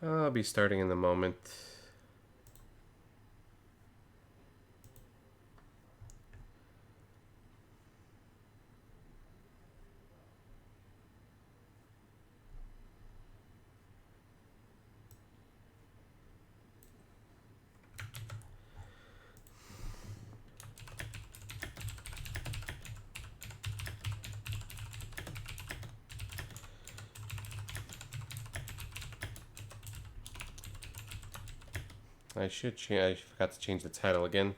I'll be starting in a moment. I forgot to change the title again.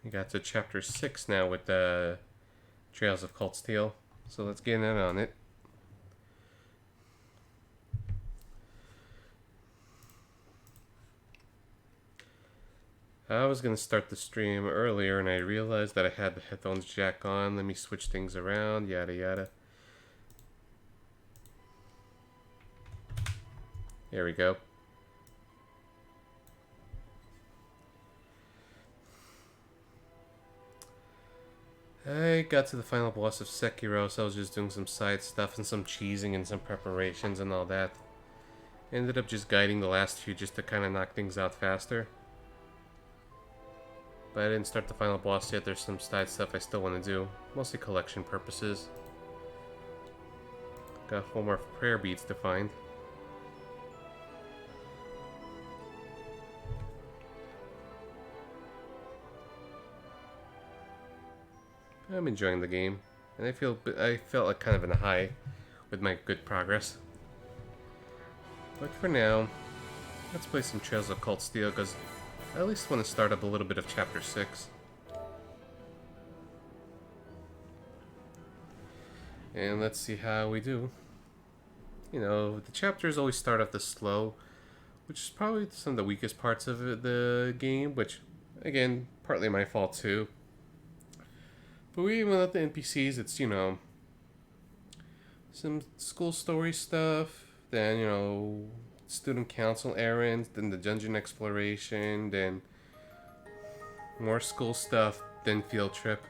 We got to chapter 6 now with the Trails of Cold Steel. So let's get in on it. I was going to start the stream earlier and I realized that I had the headphones jack on. Let me switch things around, yada yada. There we go. I got to the final boss of Sekiro, so I was just doing some side stuff and some cheesing and some preparations and all that. Ended up just guiding the last few just to kind of knock things out faster. But I didn't start the final boss yet. There's some side stuff I still want to do, mostly collection purposes. Got 4 more prayer beads to find. I'm enjoying the game, and I felt like kind of in a high with my good progress. But for now, let's play some Trails of Cold Steel because I at least want to start up a little bit of chapter 6. And let's see how we do. You know, the chapters always start off this slow, which is probably some of the weakest parts of the game, which, again, partly my fault too. But we even let the NPCs, it's, you know, some school story stuff, then, you know, student council errands, then the dungeon exploration, then more school stuff, then field trip.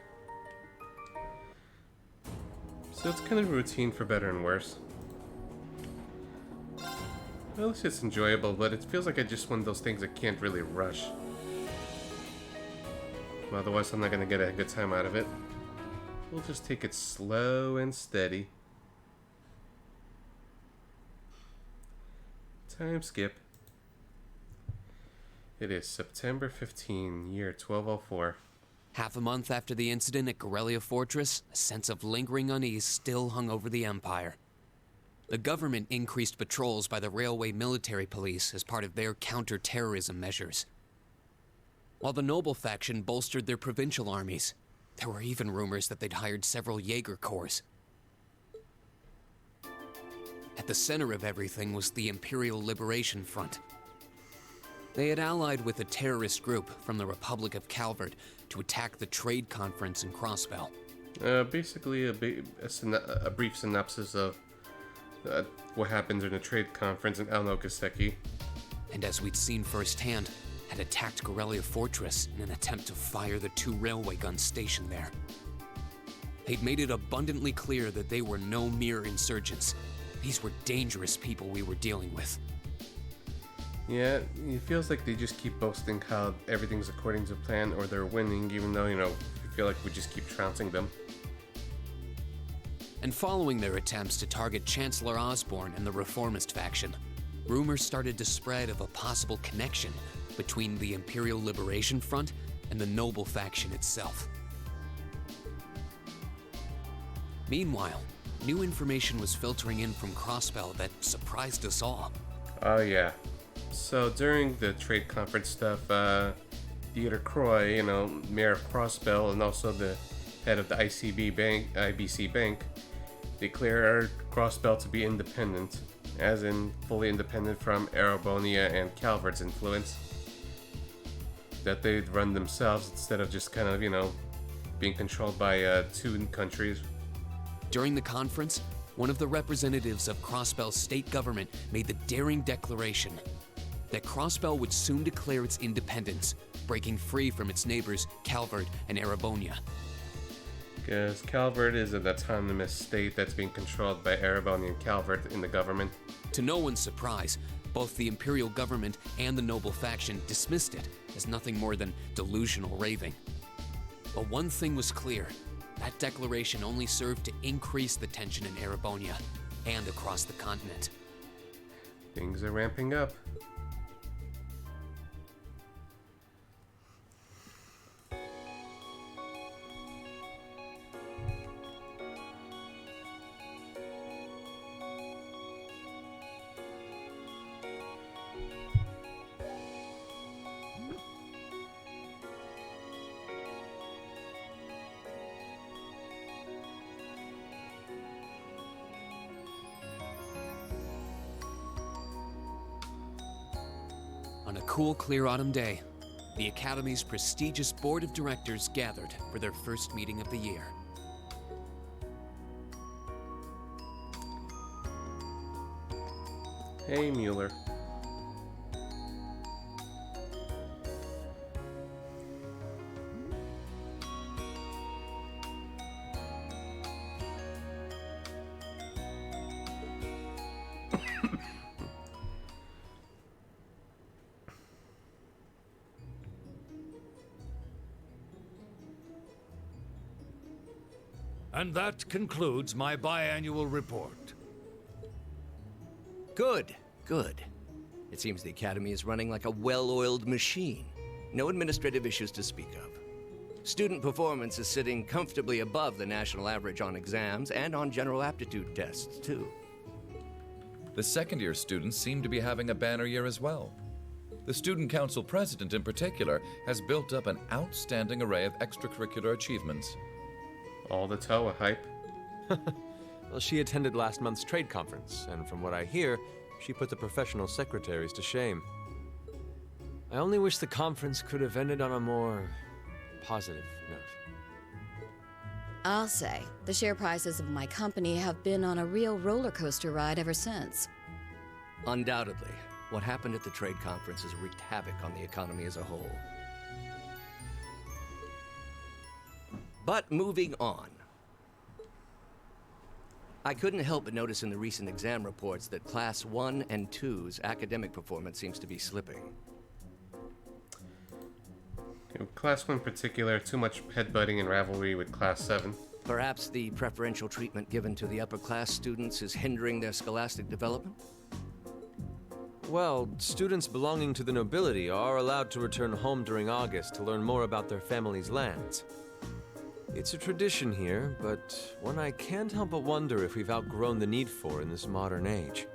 So it's kind of routine for better and worse. At least it's enjoyable, but it feels like I just one of those things I can't really rush. Otherwise I'm not going to get a good time out of it. We'll just take it slow and steady. Time skip. It is September 15, year 1204. Half a month after the incident at Corellia Fortress, a sense of lingering unease still hung over the Empire. The government increased patrols by the Railway Military Police as part of their counter-terrorism measures, while the Noble faction bolstered their provincial armies. There were even rumors that they'd hired several Jaeger Corps. At the center of everything was the Imperial Liberation Front. They had allied with a terrorist group from the Republic of Calvert to attack the trade conference in Crossbell. Basically, a brief synopsis of what happened during the trade conference in Al-Nokaseki. And as we'd seen firsthand, had attacked Corellia Fortress in an attempt to fire the 2 railway guns stationed there. They'd made it abundantly clear that they were no mere insurgents. These were dangerous people we were dealing with. Yeah, it feels like they just keep boasting how everything's according to plan or they're winning, even though, you know, we feel like we just keep trouncing them. And following their attempts to target Chancellor Osborne and the Reformist faction, rumors started to spread of a possible connection between the Imperial Liberation Front and the Noble faction itself. Meanwhile, new information was filtering in from Crossbell that surprised us all. Oh yeah. So during the trade conference stuff, Theodore Croy, you know, Mayor of Crossbell and also the head of the IBC Bank, declared Crossbell to be independent. as in fully independent from Erebonia and Calvard's influence. That they'd run themselves instead of just kind of, being controlled by two countries. During the conference, one of the representatives of Crossbell's state government made the daring declaration that Crossbell would soon declare its independence, breaking free from its neighbors Calvard and Erebonia. Because Calvard is an autonomous state that's being controlled by Erebonia and Calvard in the government. To no one's surprise, both the imperial government and the noble faction dismissed it as nothing more than delusional raving. But one thing was clear: that declaration only served to increase the tension in Erebonia and across the continent. Things are ramping up. On a cool, clear autumn day, the Academy's prestigious board of directors gathered for their first meeting of the year. Hey, Mueller. And that concludes my biannual report. Good, good. It seems the Academy is running like a well-oiled machine. No administrative issues to speak of. Student performance is sitting comfortably above the national average on exams and on general aptitude tests, too. The second-year students seem to be having a banner year as well. The Student Council president, in particular, has built up an outstanding array of extracurricular achievements. All the Toa hype. Well, she attended last month's trade conference, and from what I hear, she put the professional secretaries to shame. I only wish the conference could have ended on a more positive note. I'll say, the share prices of my company have been on a real roller coaster ride ever since. Undoubtedly, what happened at the trade conference has wreaked havoc on the economy as a whole. But moving on. I couldn't help but notice in the recent exam reports that Class 1 and 2's academic performance seems to be slipping. Class 1 in particular, too much headbutting and rivalry with Class 7. Perhaps the preferential treatment given to the upper class students is hindering their scholastic development? Well, students belonging to the nobility are allowed to return home during August to learn more about their family's lands. It's a tradition here, but one I can't help but wonder if we've outgrown the need for in this modern age.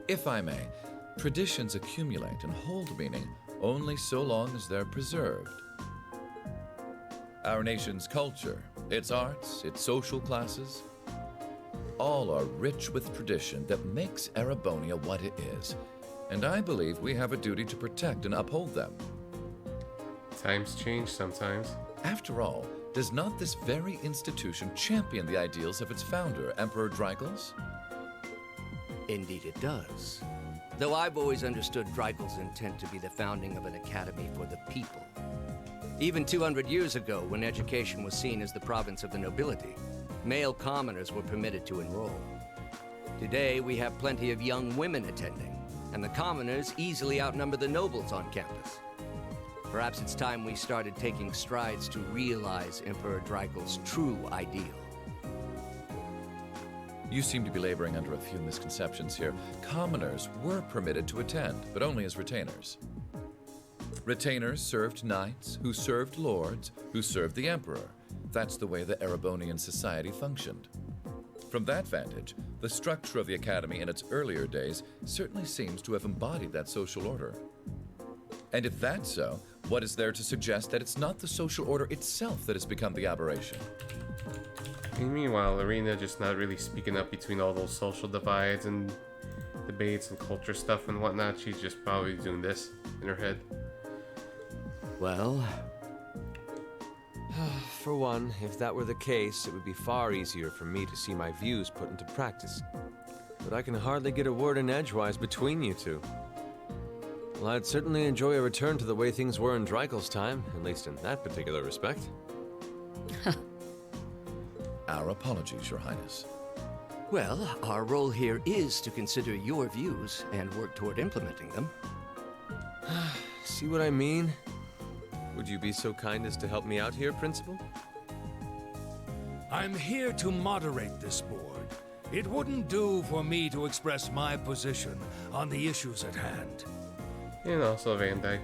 If I may, traditions accumulate and hold meaning only so long as they're preserved. Our nation's culture, its arts, its social classes, all are rich with tradition that makes Erebonia what it is, and I believe we have a duty to protect and uphold them. Times change sometimes. After all, does not this very institution champion the ideals of its founder, Emperor Dreigels? Indeed it does. Though I've always understood Dreigels' intent to be the founding of an academy for the people. Even 200 years ago, when education was seen as the province of the nobility, male commoners were permitted to enroll. Today, we have plenty of young women attending, and the commoners easily outnumber the nobles on campus. Perhaps it's time we started taking strides to realize Emperor Dreigels' true ideal. You seem to be laboring under a few misconceptions here. Commoners were permitted to attend, but only as retainers. Retainers served knights, who served lords, who served the emperor. That's the way the Erebonian society functioned. From that vantage, the structure of the academy in its earlier days certainly seems to have embodied that social order. And if that's so, what is there to suggest that it's not the social order itself that has become the aberration? And meanwhile, Irina just not really speaking up between all those social divides and debates and culture stuff and whatnot, she's just probably doing this in her head. Well, For one, if that were the case, it would be far easier for me to see my views put into practice. But I can hardly get a word in edgewise between you two. Well, I'd certainly enjoy a return to the way things were in Dreikel's time, at least in that particular respect. Our apologies, Your Highness. well, our role here is to consider your views and work toward implementing them. See what I mean? Would you be so kind as to help me out here, Principal? I'm here to moderate this board. It wouldn't do for me to express my position on the issues at hand. And also Van Dyke.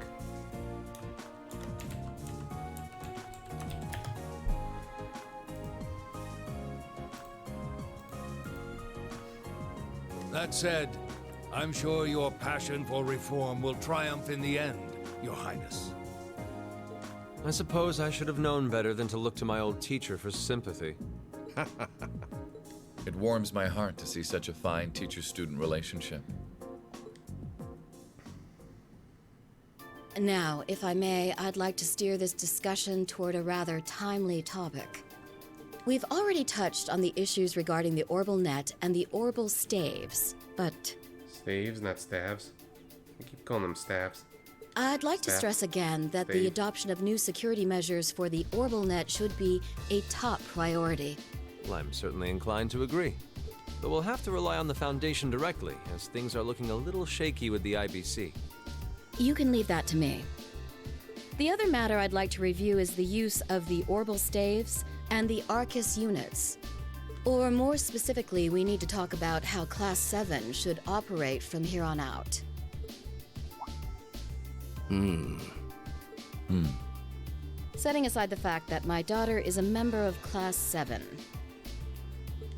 That said, I'm sure your passion for reform will triumph in the end, Your Highness. I suppose I should have known better than to look to my old teacher for sympathy. It warms my heart to see such a fine teacher-student relationship. Now, if I may, I'd like to steer this discussion toward a rather timely topic. We've already touched on the issues regarding the Orbal Net and the Orbal Staves, but Staves, not stabs. I keep calling them stabs. I'd like to Staff. stress again that the Stave. adoption of new security measures for the Orbal Net should be a top priority. Well, I'm certainly inclined to agree. But we'll have to rely on the Foundation directly, as things are looking a little shaky with the IBC. You can leave that to me. The other matter I'd like to review is the use of the Orbal Staves and the Arcus units. Or more specifically, we need to talk about how Class 7 should operate from here on out. Setting aside the fact that my daughter is a member of Class 7,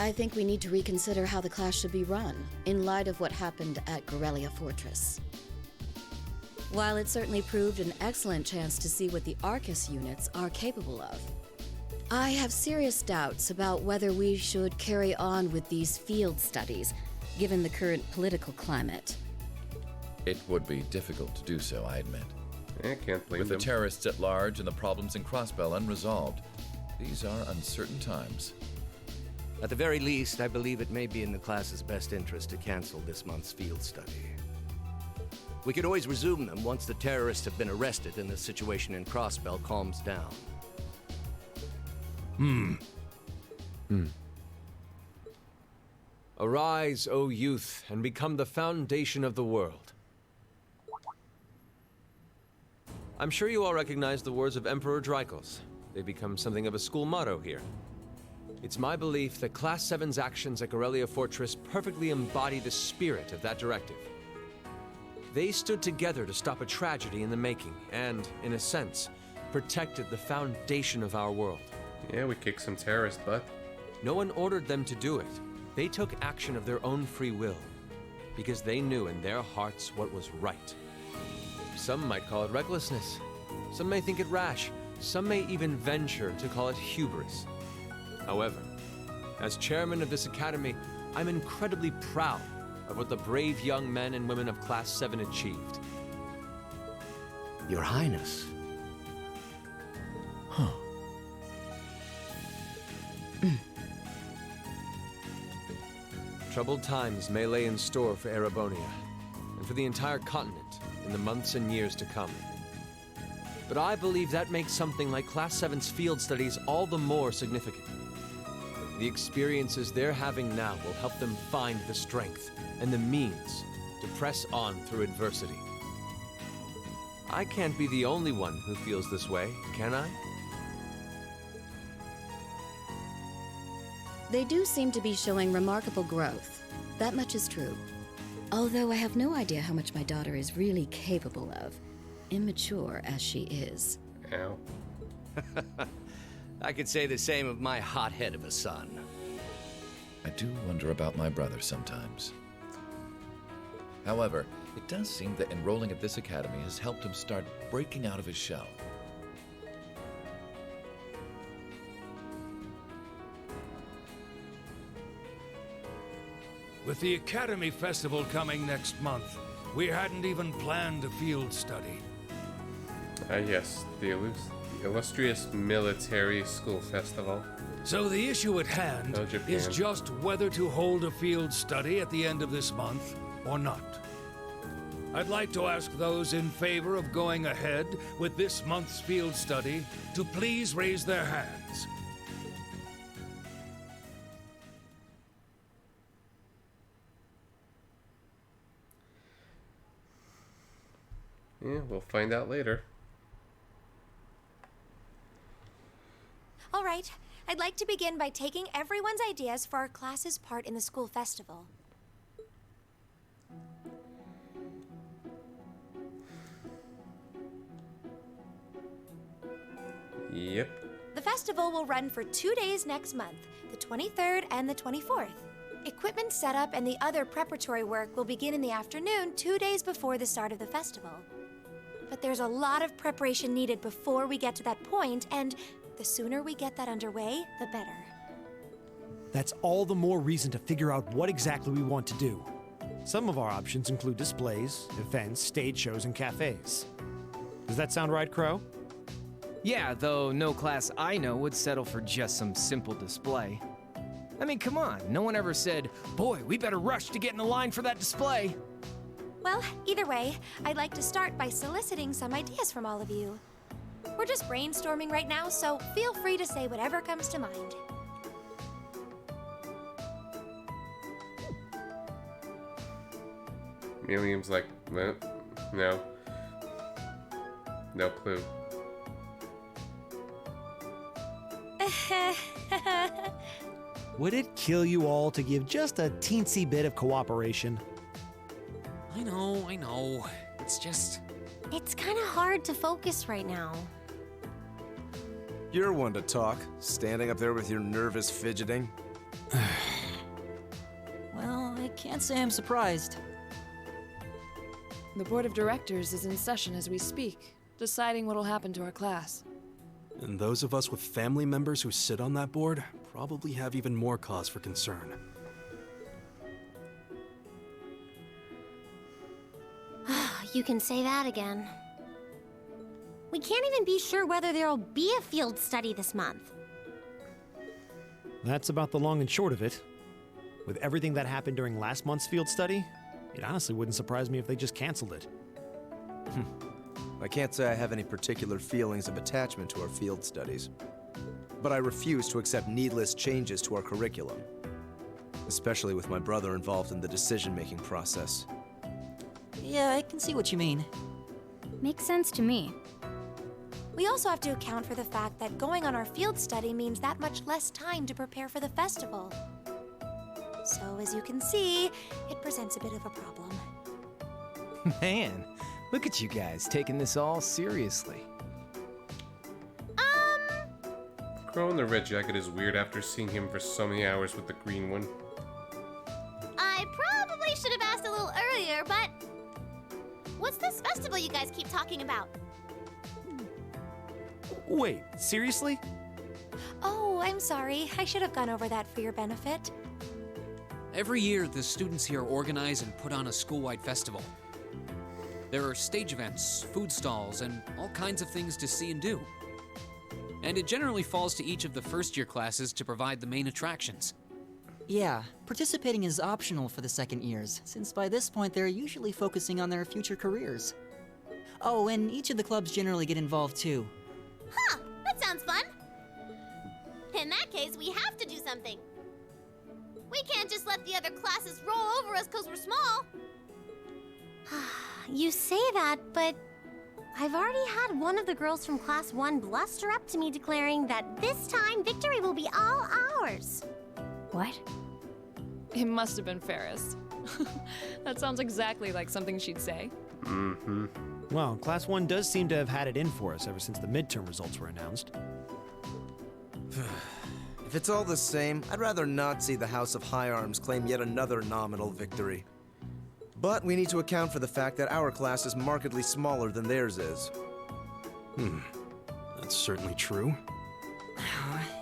I think we need to reconsider how the class should be run, in light of what happened at Gorelia Fortress. While it certainly proved an excellent chance to see what the Arcus units are capable of, I have serious doubts about whether we should carry on with these field studies, given the current political climate. It would be difficult to do so, I admit. I can't blame With the them. terrorists at large and the problems in Crossbell unresolved, these are uncertain times. At the very least, I believe it may be in the class's best interest to cancel this month's field study. We could always resume them once the terrorists have been arrested and the situation in Crossbell calms down. Arise, O youth, and become the foundation of the world. I'm sure you all recognize the words of Emperor Dreikels. They become something of a school motto here. It's my belief that Class 7's actions at Gorelia Fortress perfectly embody the spirit of that directive. They stood together to stop a tragedy in the making and, in a sense, protected the foundation of our world. Yeah, we kicked some terrorist butt. No one ordered them to do it. They took action of their own free will, because they knew in their hearts what was right. Some might call it recklessness. Some may think it rash. Some may even venture to call it hubris. However, as chairman of this academy, I'm incredibly proud of what the brave young men and women of Class 7 achieved. Your Highness. Troubled times may lay in store for Erebonia, and for the entire continent in the months and years to come. But I believe that makes something like Class 7's field studies all the more significant. The experiences they're having now will help them find the strength and the means to press on through adversity. I can't be the only one who feels this way, can I? They do seem to be showing remarkable growth. That much is true. Although I have no idea how much my daughter is really capable of, immature as she is. Ow. I could say the same of my hothead of a son. I do wonder about my brother sometimes. However, it does seem that enrolling at this academy has helped him start breaking out of his shell. With the Academy Festival coming next month, we hadn't even planned a field study. Yes, the illustrious military school festival. So the issue at hand Oh, Japan. is just whether to hold a field study at the end of this month or not. I'd like to ask those in favor of going ahead with this month's field study to please raise their hands. Yeah, we'll find out later. All right, I'd like to begin by taking everyone's ideas for our class's part in the school festival. Yep. The festival will run for 2 days next month, the 23rd and the 24th. Equipment setup and the other preparatory work will begin in the afternoon 2 days before the start of the festival. But there's a lot of preparation needed before we get to that point, and the sooner we get that underway, the better. That's all the more reason to figure out what exactly we want to do. Some of our options include displays, events, stage shows, and cafes. Does that sound right, Crow? Yeah, though no class I know would settle for just some simple display. I mean, come on, no one ever said, boy, we better rush to get in the line for that display. Well, either way, I'd like to start by soliciting some ideas from all of you. We're just brainstorming right now, so feel free to say whatever comes to mind. Milliam's like, no. No clue. Would it kill you all to give just a teensy bit of cooperation? I know. It's just. It's kind of hard to focus right now. You're one to talk, standing up there with your nervous fidgeting. Well, I can't say I'm surprised. The board of directors is in session as we speak, deciding what'll happen to our class. And those of us with family members who sit on that board probably have even more cause for concern. You can say that again. We can't even be sure whether there'll be a field study this month. That's about the long and short of it. With everything that happened during last month's field study, it honestly wouldn't surprise me if they just canceled it. I can't say I have any particular feelings of attachment to our field studies, but I refuse to accept needless changes to our curriculum, especially with my brother involved in the decision-making process. Yeah, I can see what you mean. Makes sense to me. We also have to account for the fact that going on our field study means that much less time to prepare for the festival. So, as you can see, it presents a bit of a problem. Man, look at you guys taking this all seriously. Crow in the red jacket is weird after seeing him for so many hours with the green one. I probably should have asked a little earlier, but what's this festival you guys keep talking about? Wait, seriously? Oh, I'm sorry. I should have gone over that for your benefit. Every year, the students here organize and put on a school-wide festival. There are stage events, food stalls, and all kinds of things to see and do. And it generally falls to each of the first-year classes to provide the main attractions. Yeah, participating is optional for the second years, since by this point they're usually focusing on their future careers. Oh, and each of the clubs generally get involved too. Huh, that sounds fun. In that case, we have to do something. We can't just let the other classes roll over us because we're small. You say that, but I've already had one of the girls from Class 1 bluster up to me declaring that this time victory will be all ours. What? It must have been Ferris. That sounds exactly like something she'd say. Mm-hmm. Well, Class 1 does seem to have had it in for us ever since the midterm results were announced. If it's all the same, I'd rather not see the House of High Arms claim yet another nominal victory. But we need to account for the fact that our class is markedly smaller than theirs is. That's certainly true.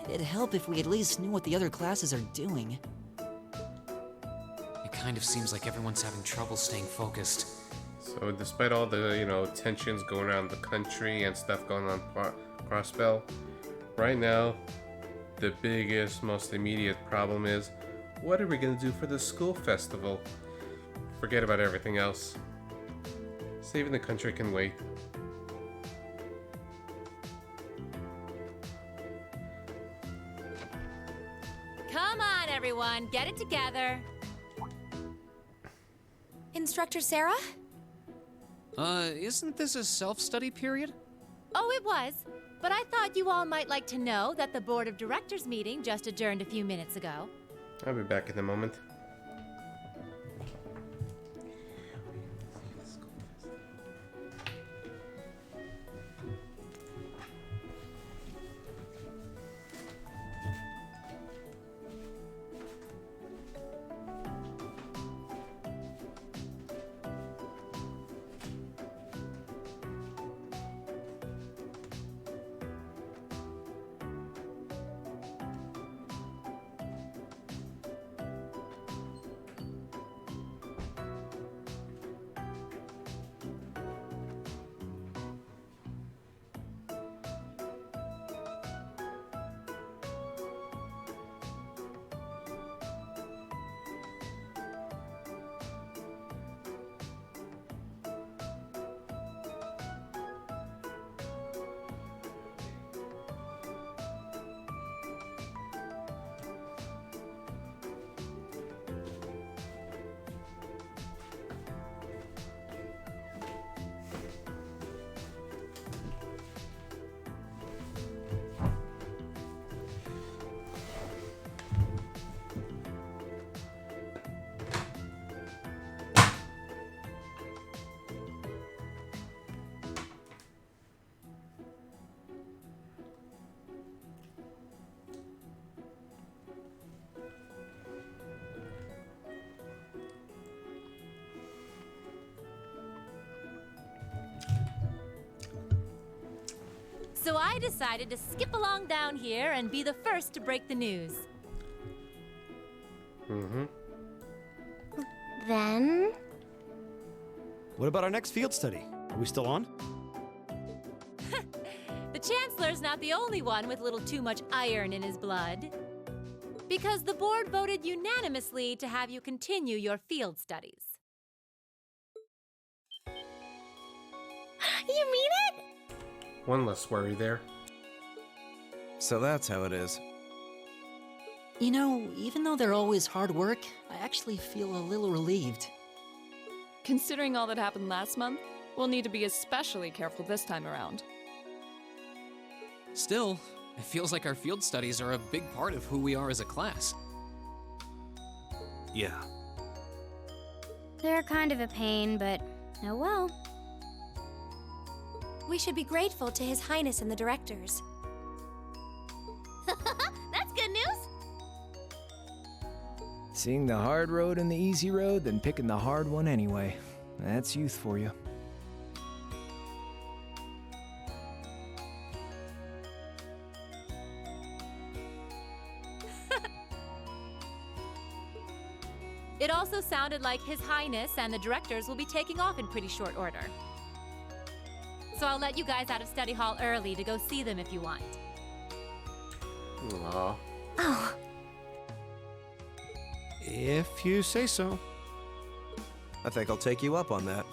It'd help if we at least knew what the other classes are doing. It kind of seems like everyone's having trouble staying focused. So despite all the, tensions going around the country and stuff going on Crossbell, right now, the biggest, most immediate problem is, what are we going to do for the school festival? Forget about everything else. Saving the country can wait. Come on, everyone, get it together. Instructor Sarah? Isn't this a self-study period? Oh, it was. But I thought you all might like to know that the Board of Directors meeting just adjourned a few minutes ago. I'll be back in a moment. So I decided to skip along down here and be the first to break the news. Then? What about our next field study? Are we still on? The Chancellor's not the only one with a little too much iron in his blood. Because the board voted unanimously to have you continue your field studies. You mean it? One less worry there. So that's how it is. You know, even though they're always hard work, I actually feel a little relieved. Considering all that happened last month, we'll need to be especially careful this time around. Still, it feels like our field studies are a big part of who we are as a class. Yeah. They're kind of a pain, but oh well. We should be grateful to His Highness and the directors. That's good news! Seeing the hard road and the easy road, then picking the hard one anyway. That's youth for you. It also sounded like His Highness and the directors will be taking off in pretty short order. So I'll let you guys out of study hall early to go see them if you want. Aww. Oh. If you say so. I think I'll take you up on that.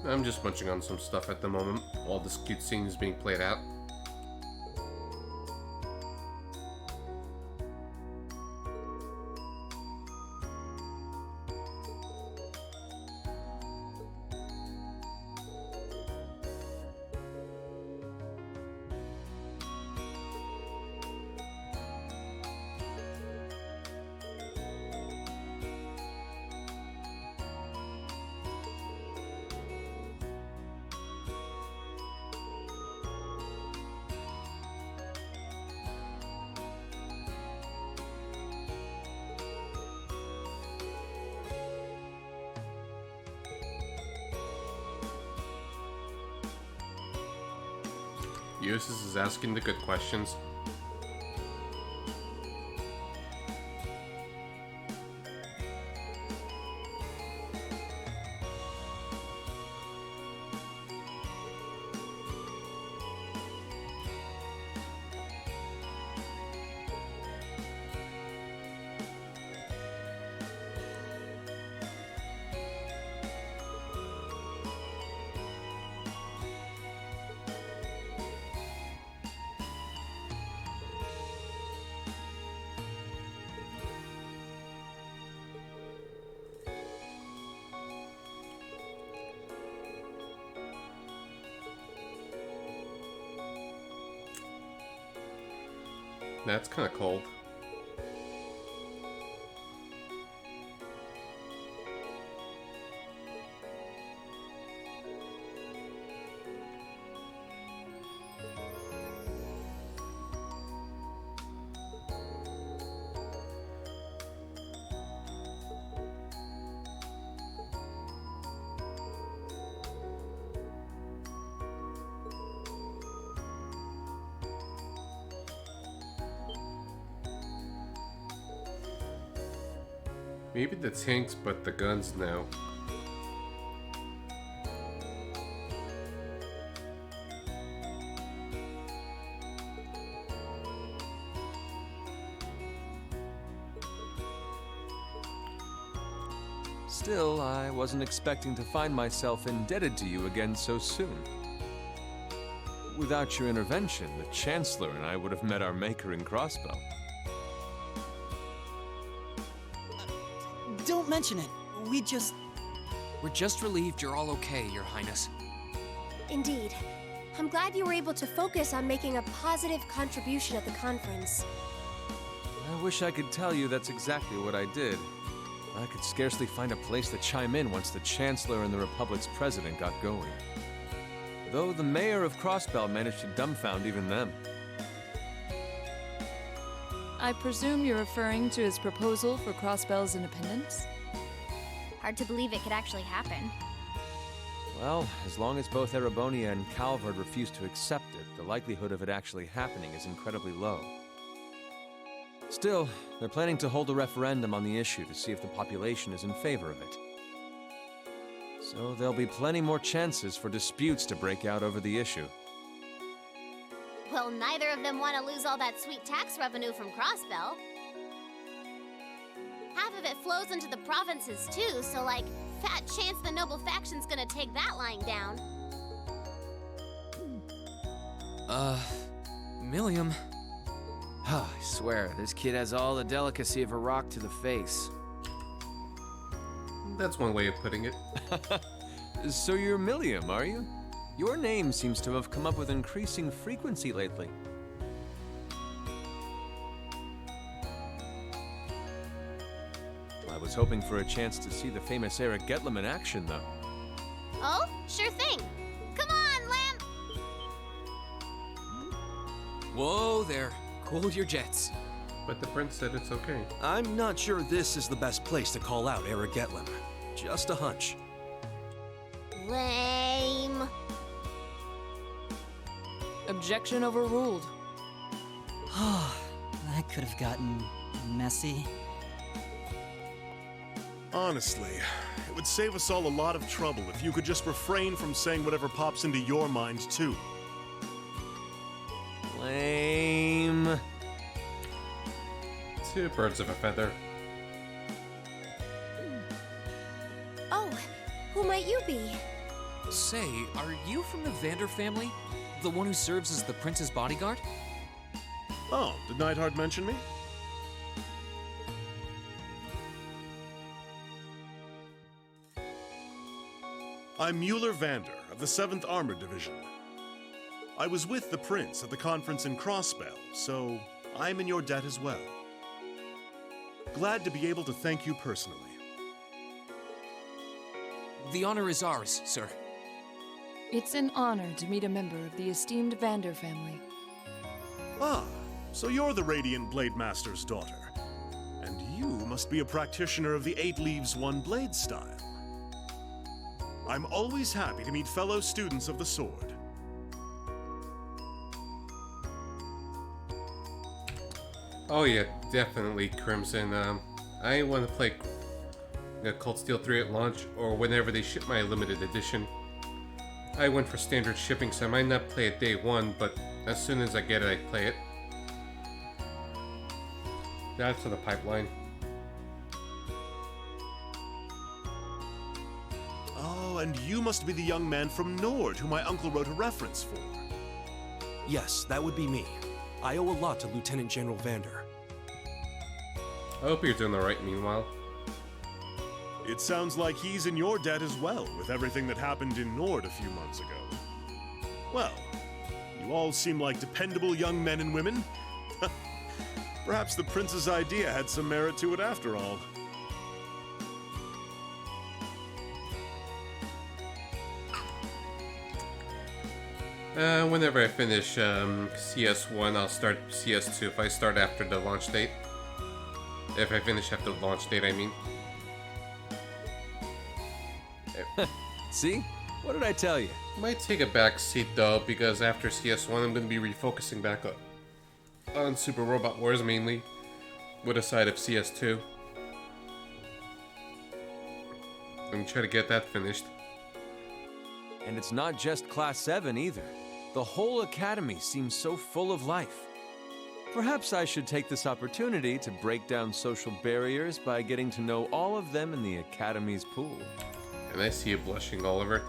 I'm just munching on some stuff at the moment while this cute scene is being played out. Ulysses is asking the good questions. That's kind of cold. Maybe the tanks, but the guns now. Still, I wasn't expecting to find myself indebted to you again so soon. Without your intervention, the Chancellor and I would have met our maker in Crossbell. Don't mention it. We're just relieved you're all okay, Your Highness. Indeed. I'm glad you were able to focus on making a positive contribution at the conference. I wish I could tell you that's exactly what I did. I could scarcely find a place to chime in once the Chancellor and the Republic's president got going. Though the mayor of Crossbell managed to dumbfound even them. I presume you're referring to his proposal for Crossbell's independence? Hard to believe it could actually happen. Well, as long as both Erebonia and Calvard refuse to accept it, the likelihood of it actually happening is incredibly low. Still, they're planning to hold a referendum on the issue to see if the population is in favor of it. So there'll be plenty more chances for disputes to break out over the issue. Well, neither of them want to lose all that sweet tax revenue from Crossbell. Half of it flows into the provinces too, so like, fat chance the noble faction's gonna take that lying down. Milliam. I swear, this kid has all the delicacy of a rock to the face. That's one way of putting it. So you're Milliam, are you? Your name seems to have come up with increasing frequency lately. I was hoping for a chance to see the famous Eric Getlam in action, though. Oh, sure thing. Come on, Lamp! Whoa there. Cool your jets. But the prince said it's okay. I'm not sure this is the best place to call out Eric Getlam. Just a hunch. Lame. Objection overruled. That could have gotten messy. Honestly, it would save us all a lot of trouble if you could just refrain from saying whatever pops into your mind, too. Lame. Two birds of a feather. Oh, who might you be? Say, are you from the Vander family? The one who serves as the prince's bodyguard? Oh, did Neidhart mention me? I'm Mueller Vander of the 7th Armored Division. I was with the prince at the conference in Crossbell, so I'm in your debt as well. Glad to be able to thank you personally. The honor is ours, sir. It's an honor to meet a member of the esteemed Vander family. Ah, so you're the Radiant Blade Master's daughter. And you must be a practitioner of the 8 Leaves 1 Blade style. I'm always happy to meet fellow students of the sword. Oh yeah, definitely Crimson. I want to play Cold Steel 3 at launch or whenever they ship my limited edition. I went for standard shipping, so I might not play it day one, but as soon as I get it, I play it. That's for the pipeline. Oh, and you must be the young man from Nord who my uncle wrote a reference for. Yes, that would be me. I owe a lot to Lieutenant General Vander. I hope you're doing alright meanwhile. It sounds like he's in your debt as well, with everything that happened in Nord a few months ago. Well, you all seem like dependable young men and women. Perhaps the prince's idea had some merit to it after all. Whenever I finish CS1, I'll start CS2 if I start after the launch date. If I finish after the launch date, I mean. See? What did I tell you? Might take a back seat though, because after CS1 I'm going to be refocusing back on Super Robot Wars mainly, with a side of CS2. And try to get that finished. And it's not just Class 7 either. The whole Academy seems so full of life. Perhaps I should take this opportunity to break down social barriers by getting to know all of them in the Academy's pool. And I see you blushing, Oliver.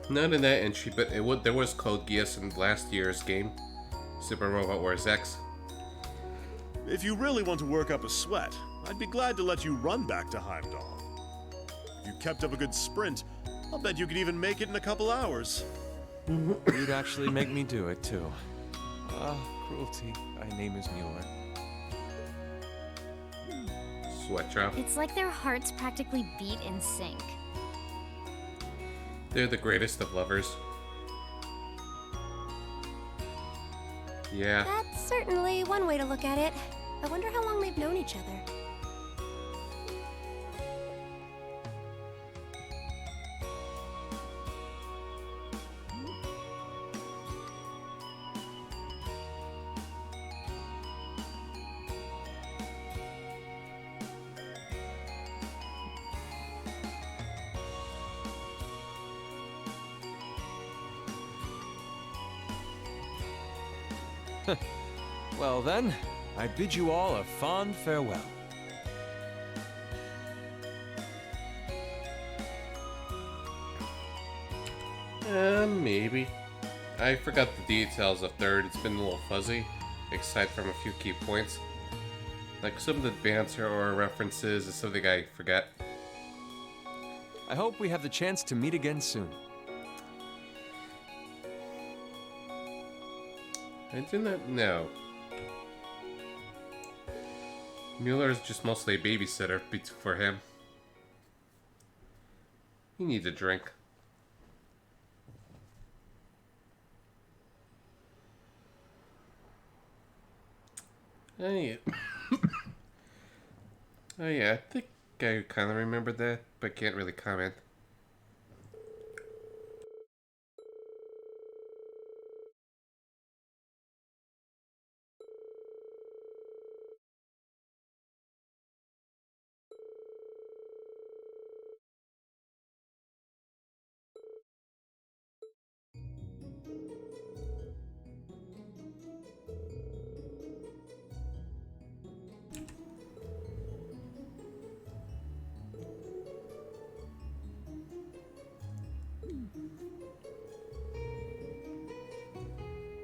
Not in that entry, but there was Code Geass in last year's game, Super Robot Wars X. If you really want to work up a sweat, I'd be glad to let you run back to Heimdall. If you kept up a good sprint, I'll bet you could even make it in a couple hours. You'd actually make me do it, too. Ah, cruelty. My name is Mueller. Sweat drop. It's like their hearts practically beat in sync. They're the greatest of lovers. Yeah. That's certainly one way to look at it. I wonder how long they've known each other. Well then, I bid you all a fond farewell. Maybe. I forgot the details of third. It's been a little fuzzy, aside from a few key points. Like some of the banter or references is something I forget. I hope we have the chance to meet again soon. I do not know. Mueller is just mostly a babysitter for him. He needs a drink. Oh yeah. Oh yeah, I think I kind of remembered that, but can't really comment.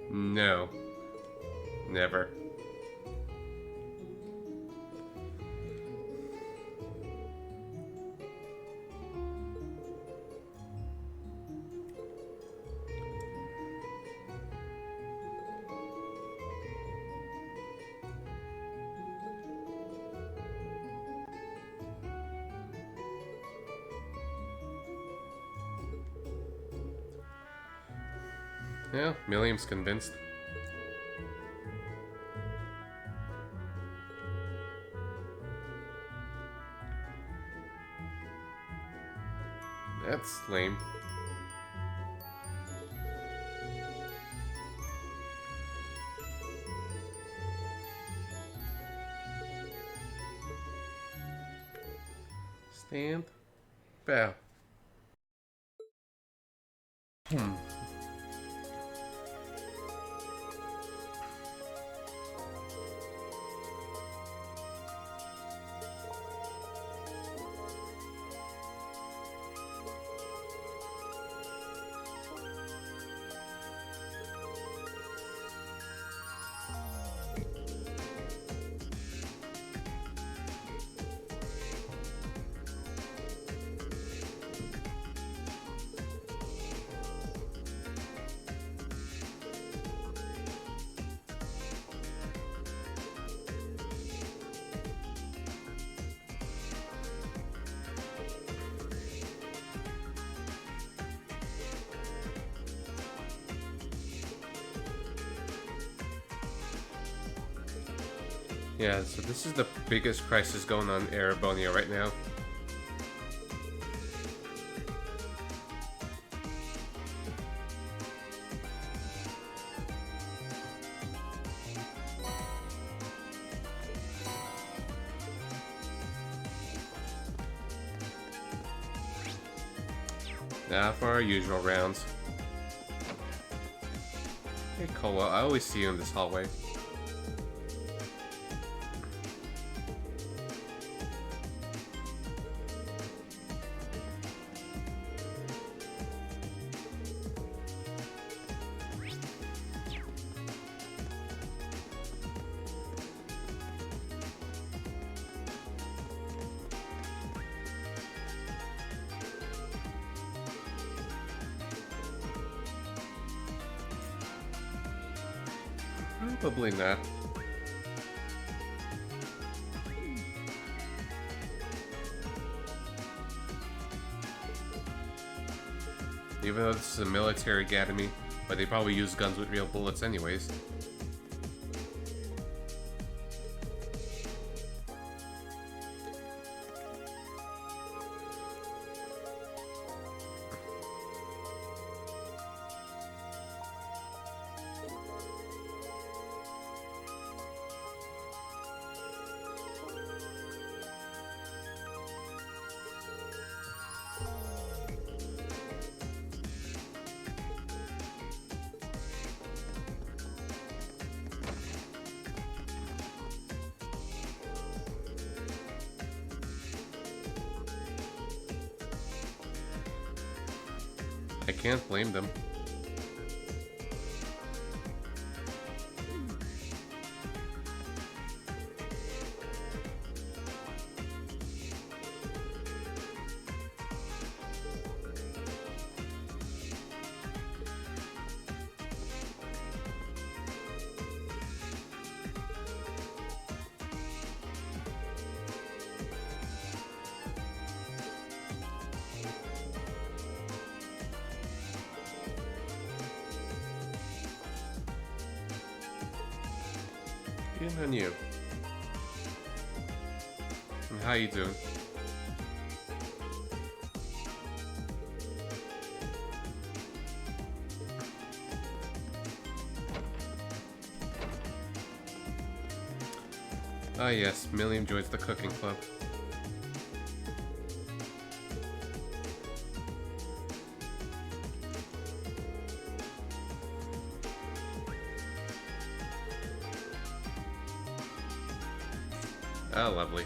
No. Never. Yeah, Milliam's convinced. That's lame. Stand. Bow. Yeah, so this is the biggest crisis going on in Erebonia right now. Now for our usual rounds. Hey Cole, I always see you in this hallway. Probably not. Even though this is a military academy, but they probably use guns with real bullets anyways. I can't blame them. Good on you. And how you doing? Ah yes, Milliam joins the cooking club. Oh, lovely.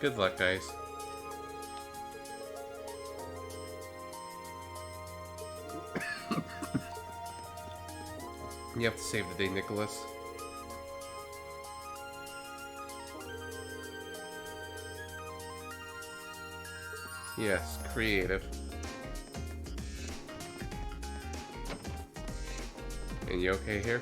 Good luck, guys. You have to save the day, Nicholas. Yes, creative. And you okay here?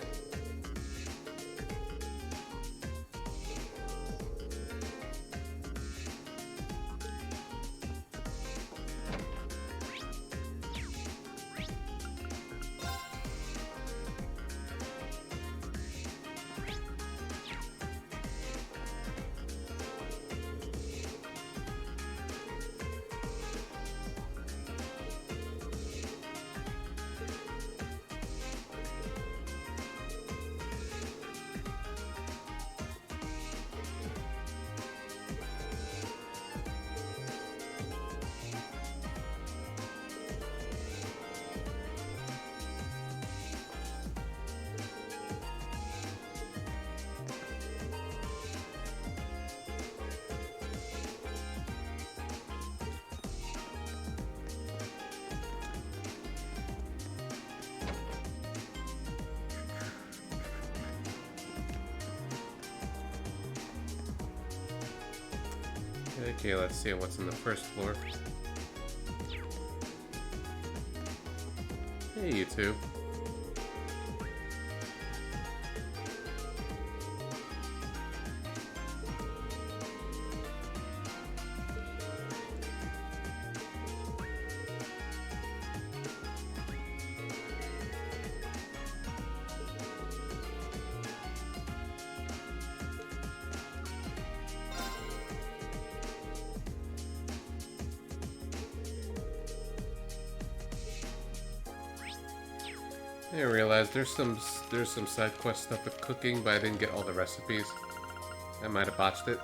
Okay, let's see what's on the first floor. Hey, you two. I realized there's some side quest stuff with cooking, but I didn't get all the recipes. I might have botched it.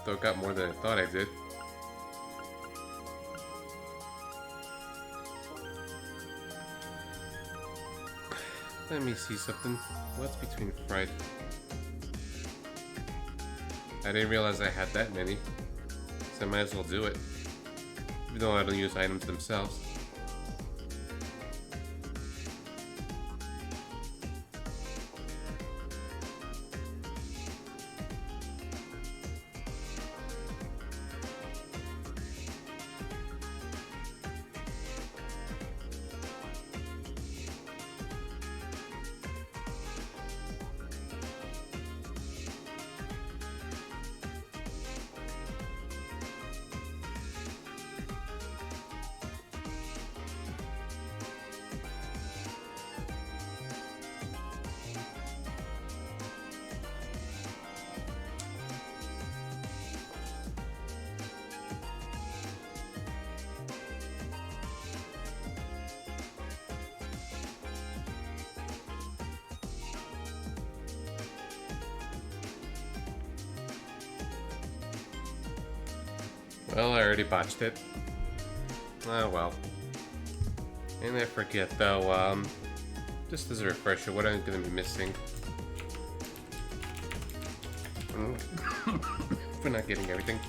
Though it got more than I thought I did. Let me see something. What's between fried? I didn't realize I had that many. So I might as well do it. Even though I don't use items themselves. Well, I already botched it. Oh well. And I forget though, just as a refresher, what I'm gonna be missing. For not getting everything.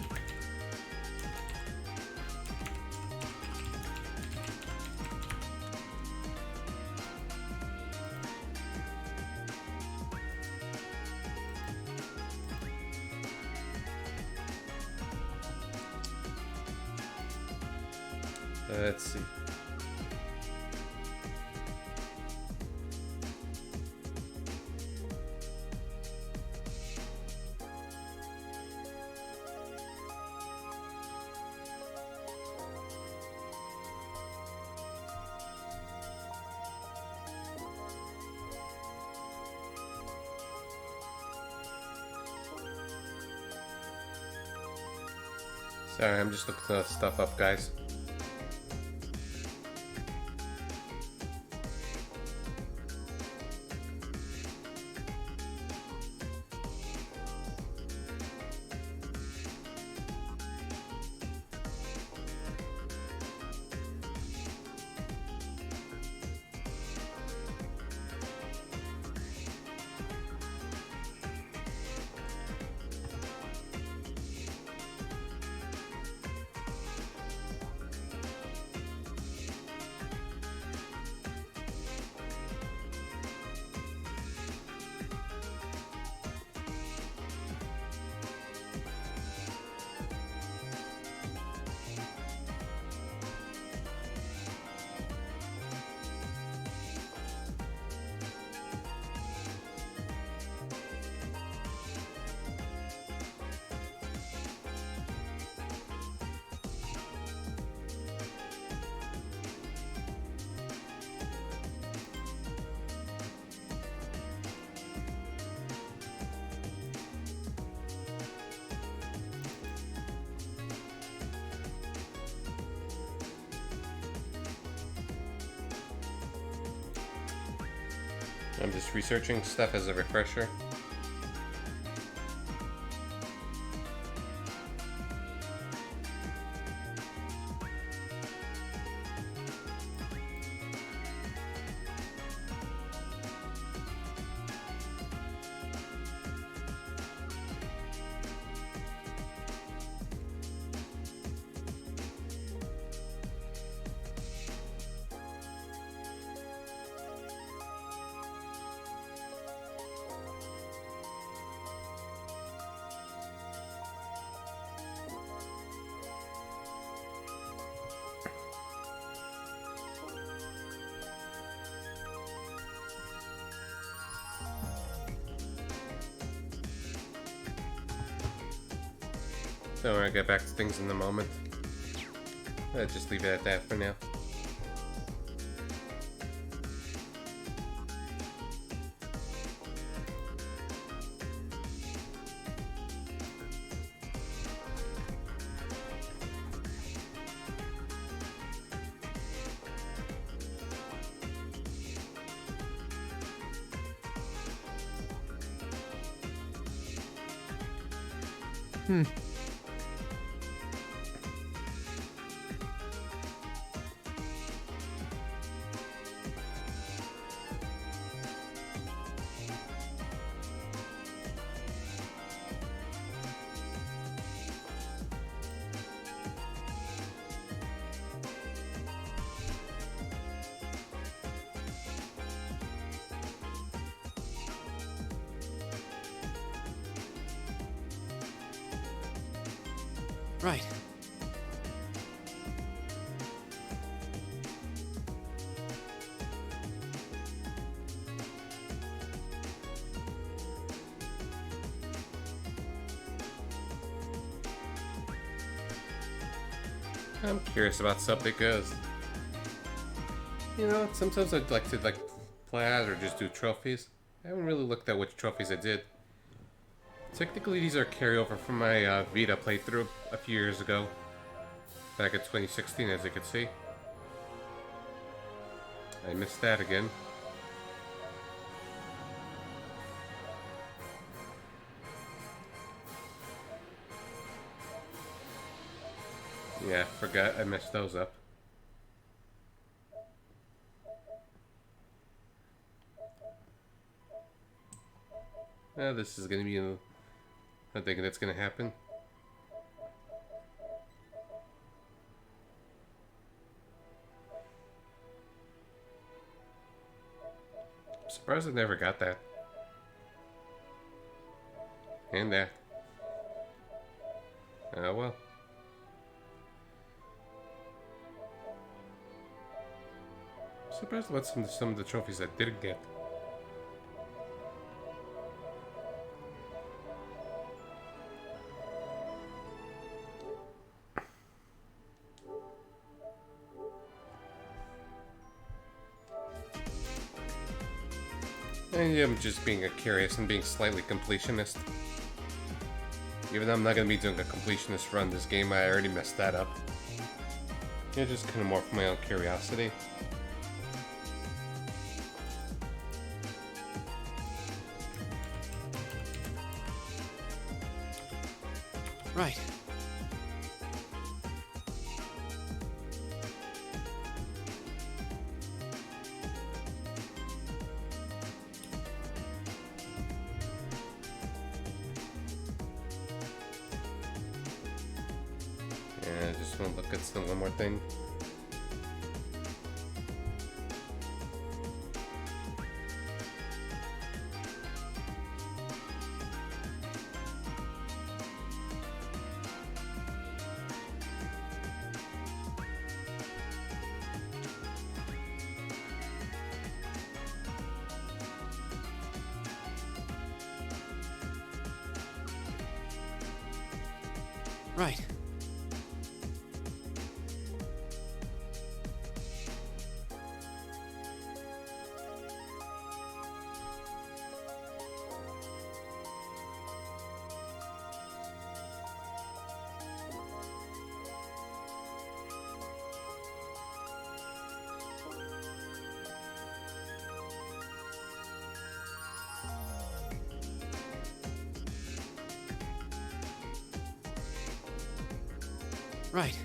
Let's see. Sorry, I'm just looking that stuff up, guys. I'm just researching stuff as a refresher. Don't worry, I'll get back to things in a moment. I'll just leave it at that for now. Right. I'm curious about something because, you know, sometimes I'd like to play out or just do trophies. I haven't really looked at which trophies I did. Technically, these are carryover from my Vita playthrough a few years ago, back in 2016, as you can see. I missed that again. Yeah, forgot I messed those up. This is gonna be I think that's gonna happen. I'm surprised I never got that. And that. Oh well. I'm surprised about some of the trophies I didn't get. And I'm just being curious and being slightly completionist. Even though I'm not going to be doing a completionist run this game, I already messed that up. Yeah, just kind of more for my own curiosity. Right. Yeah, I just want to look at still one more thing. Right. Right.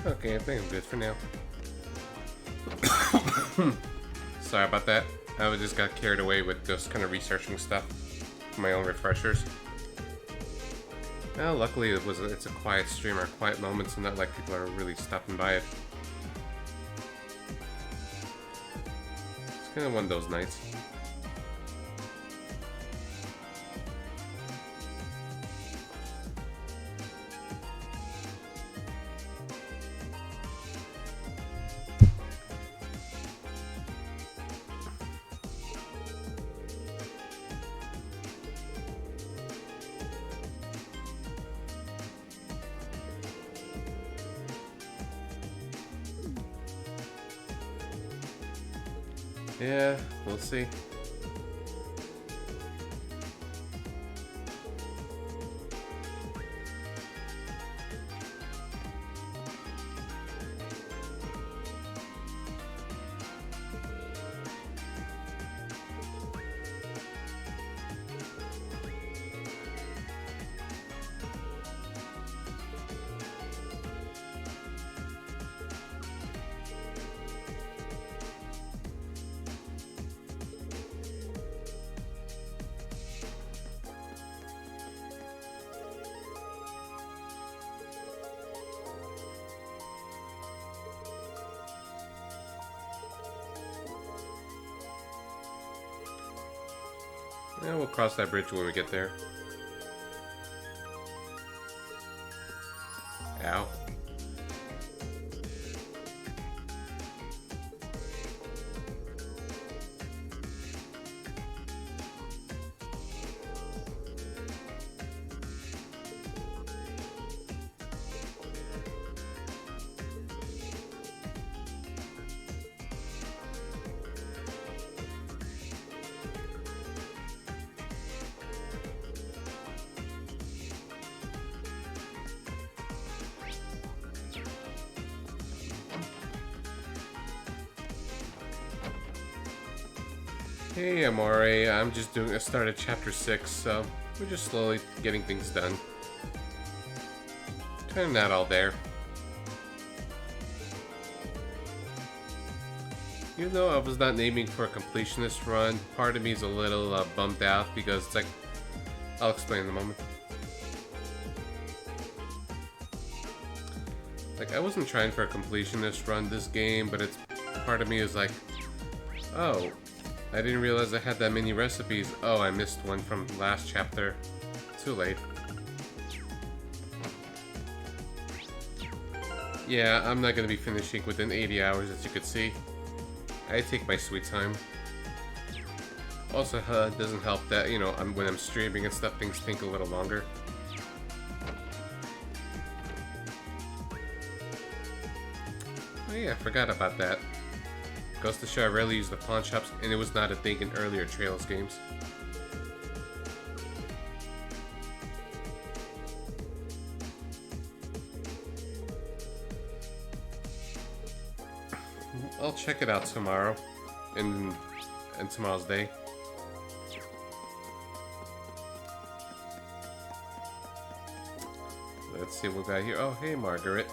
Okay, I think I'm good for now. Sorry about that. I just got carried away with just kind of researching stuff. My own refreshers. Well, luckily it's a quiet stream or quiet moments and not like people are really stopping by it. It's kind of one of those nights. Yeah, we'll see. Yeah, we'll cross that bridge when we get there. Ow. Hey, Amore. I'm just doing a start at chapter 6, so we're just slowly getting things done. Kind of not all there. Even though I was not aiming for a completionist run, part of me is a little bummed out because it's like... I'll explain in a moment. Like, I wasn't trying for a completionist run this game, but it's... Part of me is like... Oh... I didn't realize I had that many recipes. Oh, I missed one from last chapter. Too late. Yeah, I'm not going to be finishing within 80 hours, as you could see. I take my sweet time. Also, it doesn't help that, you know, when I'm streaming and stuff, things take a little longer. Oh yeah, I forgot about that. Goes to show I rarely use the pawn shops, and it was not a thing in earlier Trails games. I'll check it out tomorrow, and tomorrow's day. Let's see what we got here. Oh, hey, Margaret.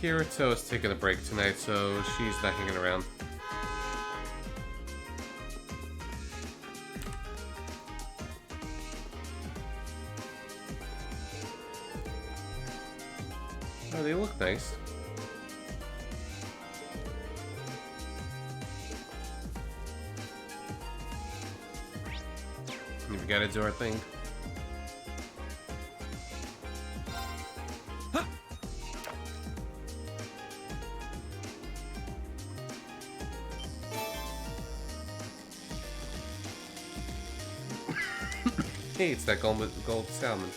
Kirito is taking a break tonight, so she's not hanging around. Oh, they look nice. We gotta do our thing. Hey, it's that gold salmon.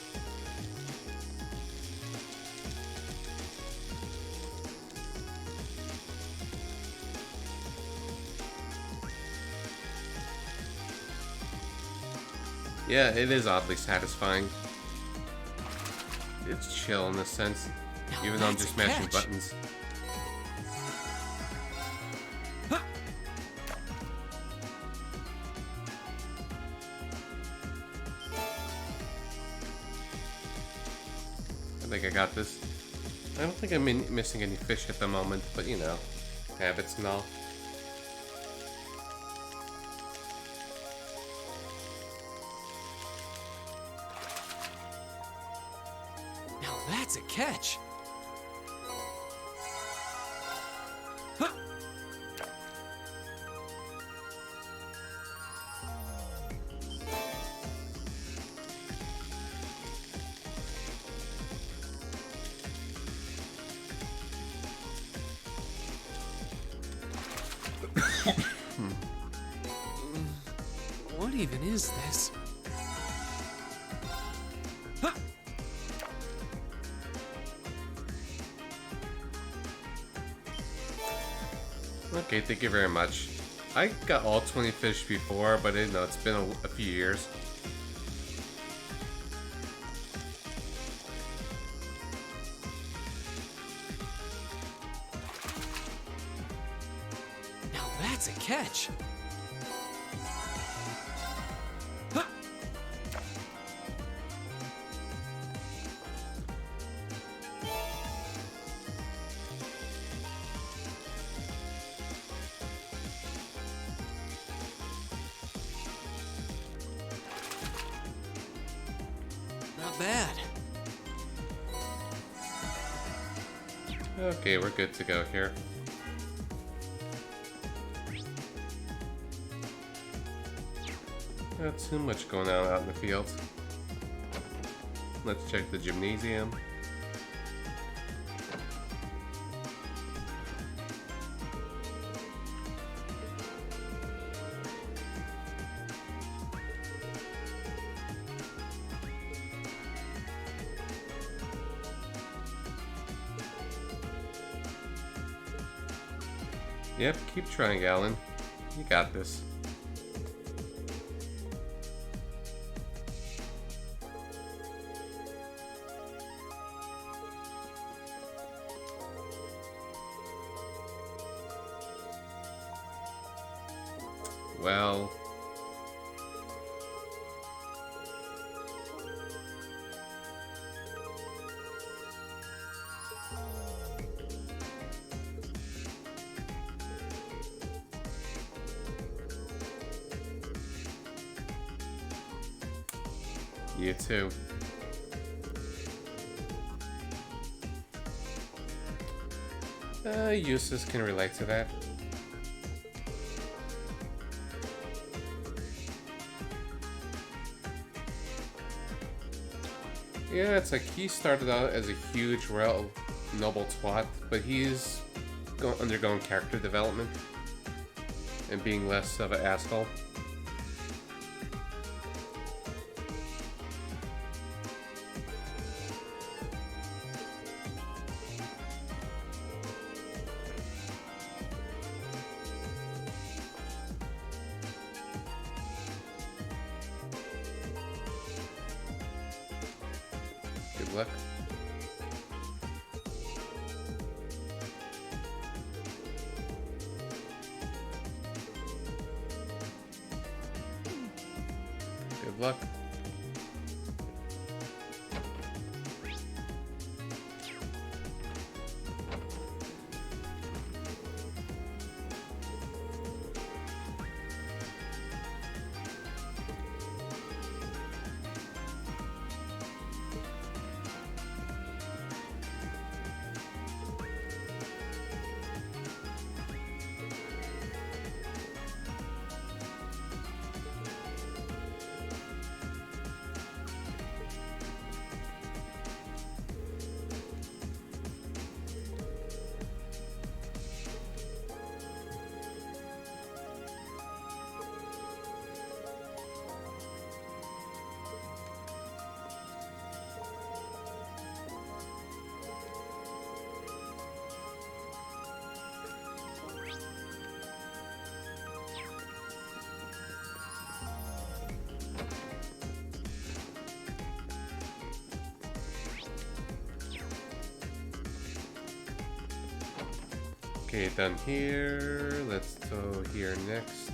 Yeah, it is oddly satisfying. It's chill in a sense, even though I'm just mashing buttons. I think I got this. I don't think I'm missing any fish at the moment, but you know, habits and all. Now that's a catch. What even is this? Okay, thank you very much. I got all 20 fish before, but you know, it's been a few years. Now that's a catch. Not bad. Okay, we're good to go here. Not too much going on out in the field. Let's check the gymnasium. Yep, keep trying, Alan. You got this. Well... You too. Eustace can relate to that. Yeah, it's like he started out as a huge, real noble twat, but he's undergoing character development and being less of an asshole. Good luck. Good luck. Okay, done here. Let's go here next.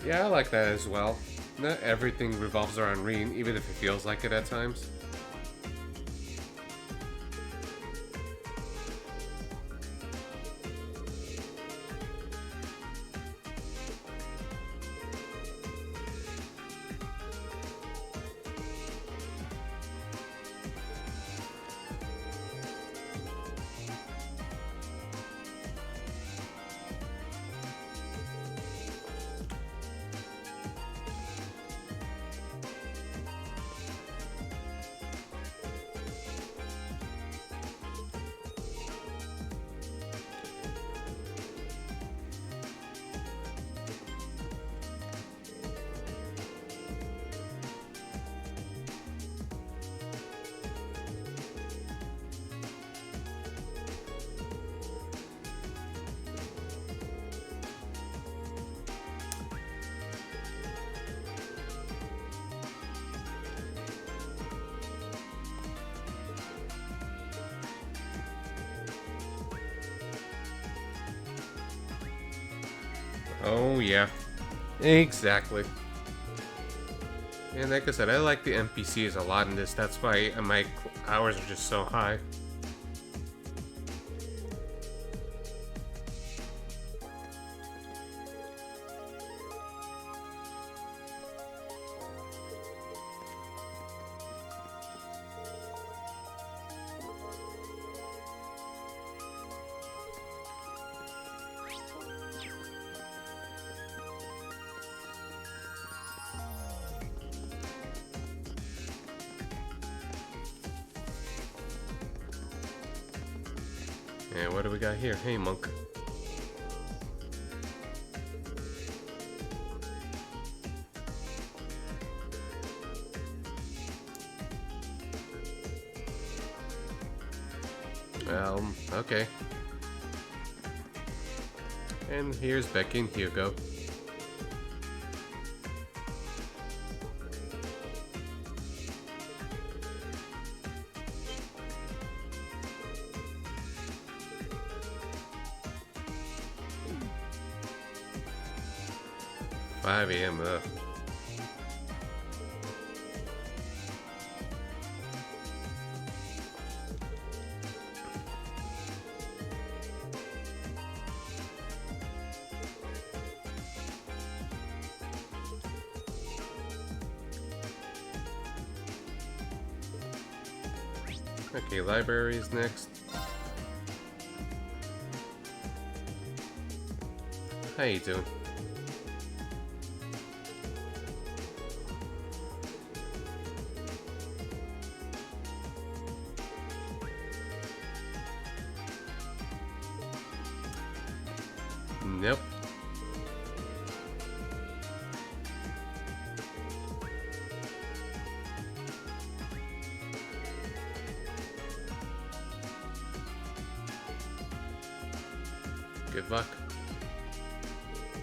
Yeah, I like that as well. Not everything revolves around Reen, even if it feels like it at times. Oh yeah, exactly. And like I said, I like the NPCs a lot in this. That's why my hours are just so high. And what do we got here? Hey, monk. Okay. And here's Becky and Hugo. $5 a.m. Okay, libraries next. How you doing? Nope. Good luck.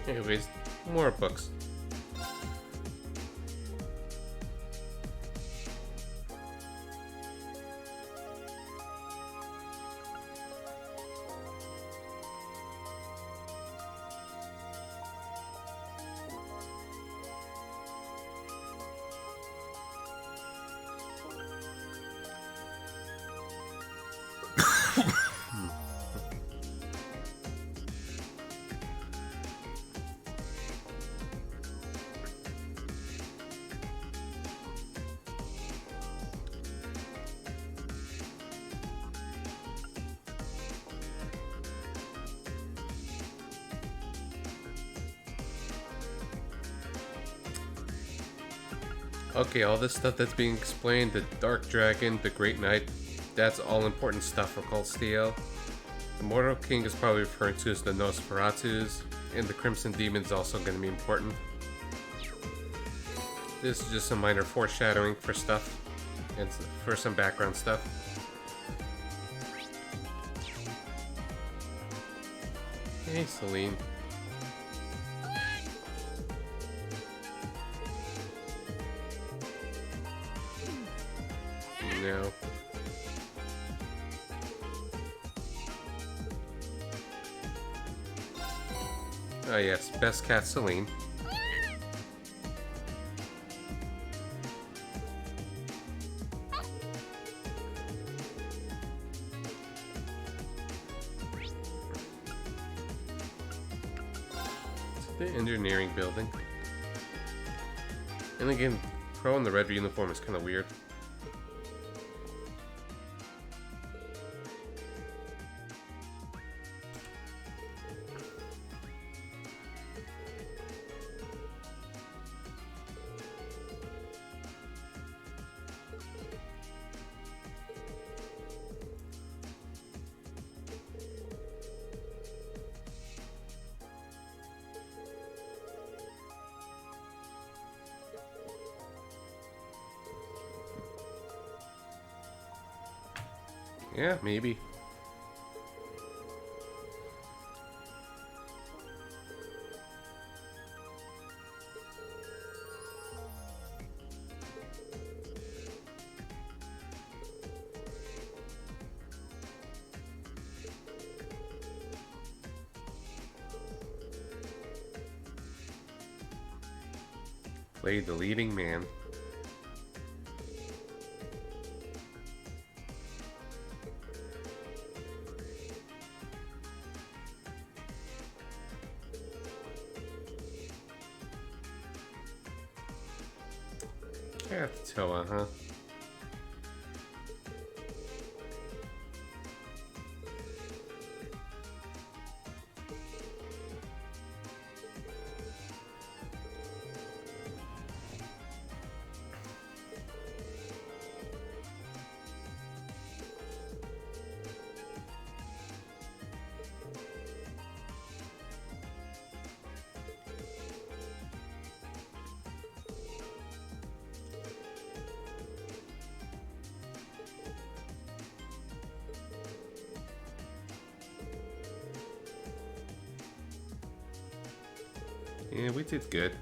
Anyways, more books. Okay, all this stuff that's being explained, the Dark Dragon, the Great Knight, that's all important stuff for Cult Steel. The Mortal King is probably referred to as the Nosferatus, and the Crimson Demon is also going to be important. This is just some minor foreshadowing for stuff, and for some background stuff. Hey, Celine. Oh yes, best cat Celine. The engineering building. And again, Crow in the red uniform is kind of weird. Yeah, maybe. Played the leading man. Toa, huh? Yeah, we did good.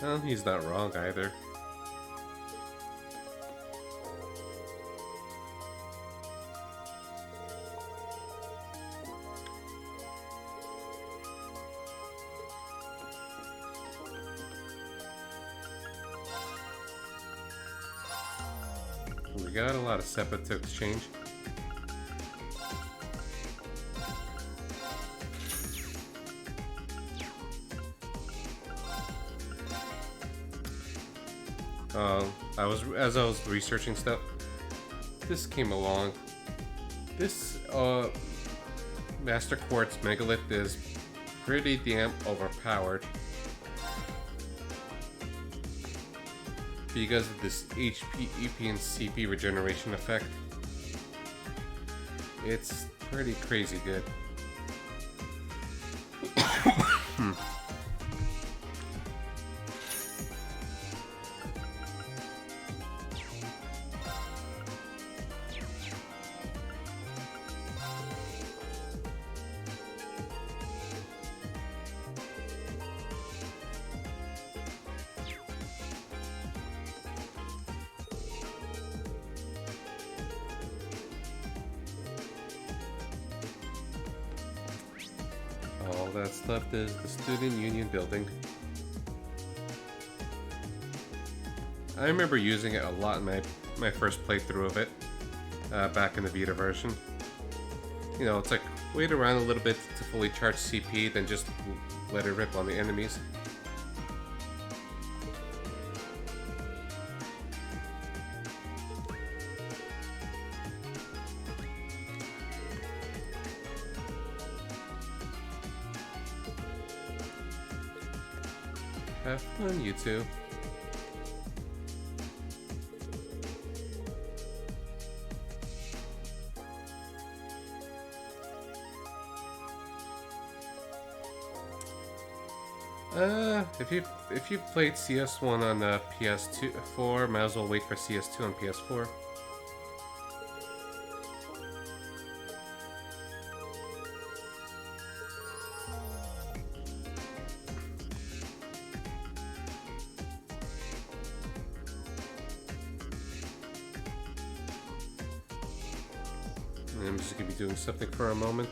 Well, he's not wrong either. We got a lot of SEPA to exchange. As I was researching stuff, this came along. This Master Quartz Megalith is pretty damn overpowered because of this HP, EP, and CP regeneration effect. It's pretty crazy good. All that's left is the Student Union building. I remember using it a lot in my first playthrough of it, back in the Vita version. You know, it's like wait around a little bit to fully charge CP, then just let it rip on the enemies. Have fun, you two. If you played CS1 on the PS4, might as well wait for CS2 on PS4. And I'm just gonna be doing something for a moment.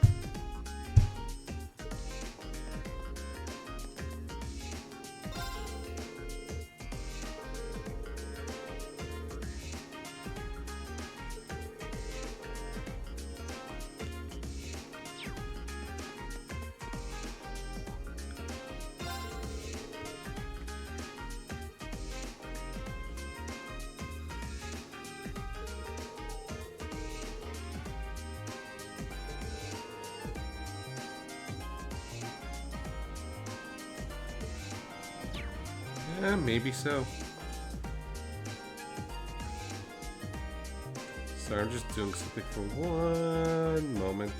Maybe so. Sorry, I'm just doing something for one moment.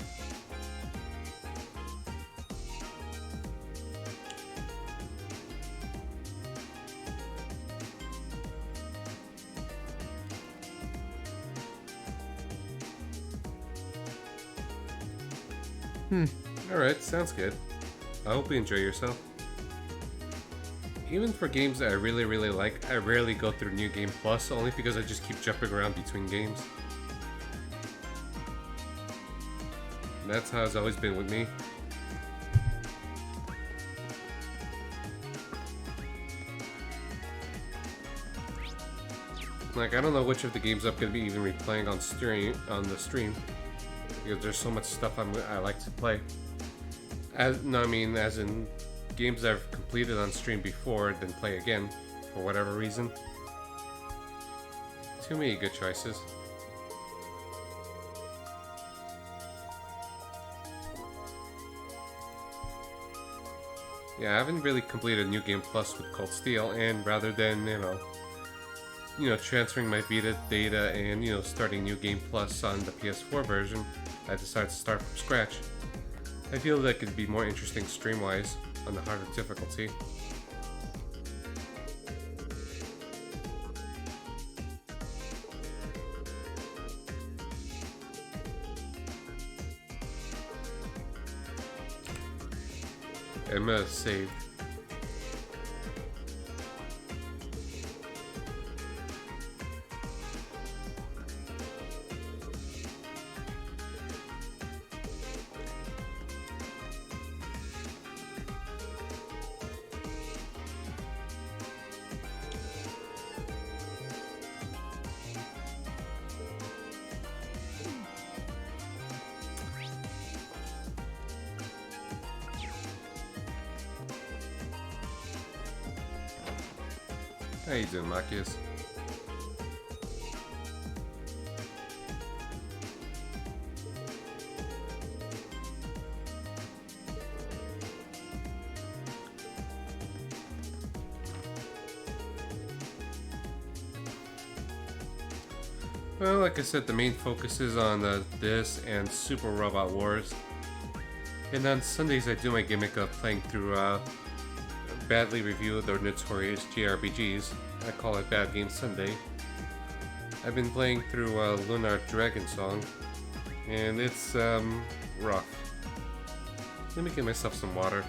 Alright, sounds good. I hope you enjoy yourself. Even for games that I really like, I rarely go through New Game Plus, only because I just keep jumping around between games. And that's how it's always been with me. Like, I don't know which of the games I'm gonna be even replaying on the stream, because there's so much stuff I like to play. As in games I've completed on stream before, then play again, for whatever reason. Too many good choices. Yeah, I haven't really completed New Game Plus with Cold Steel, and rather than, transferring my Vita data and, starting New Game Plus on the PS4 version, I decided to start from scratch. I feel that could be more interesting stream-wise on the harder difficulty. Emma saved. How you doing, Machias? Well, like I said, the main focus is on this and Super Robot Wars. And on Sundays I do my gimmick of playing through badly reviewed or notorious JRPGs. I call it Bad Game Sunday. I've been playing through Lunar Dragon Song, and it's rough. Let me get myself some water.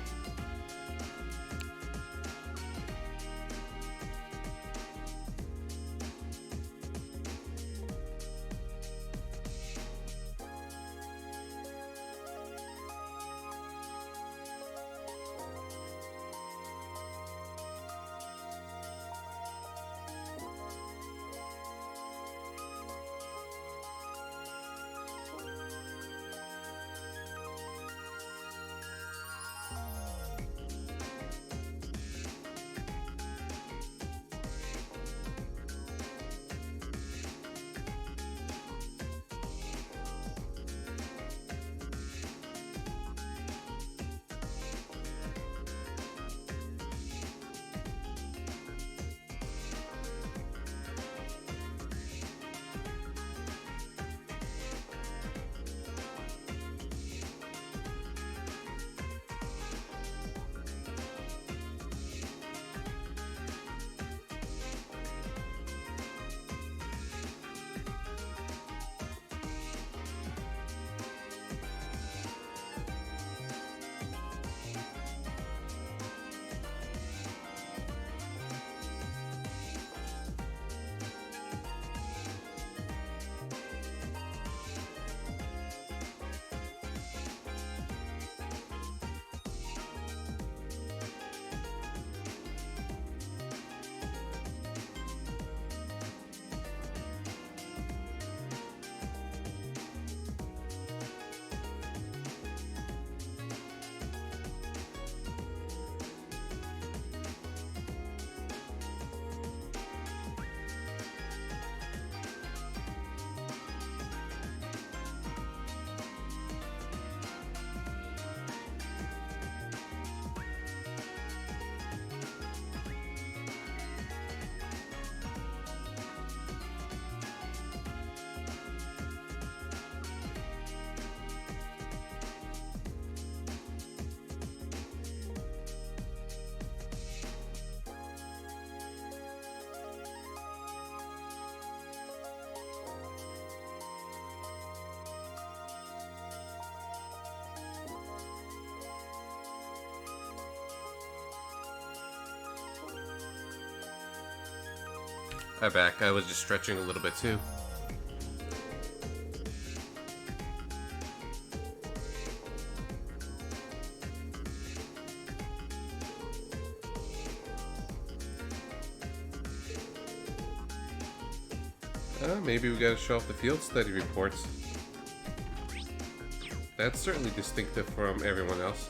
back. I was just stretching a little bit too. Maybe we gotta show off the field study reports. That's certainly distinctive from everyone else.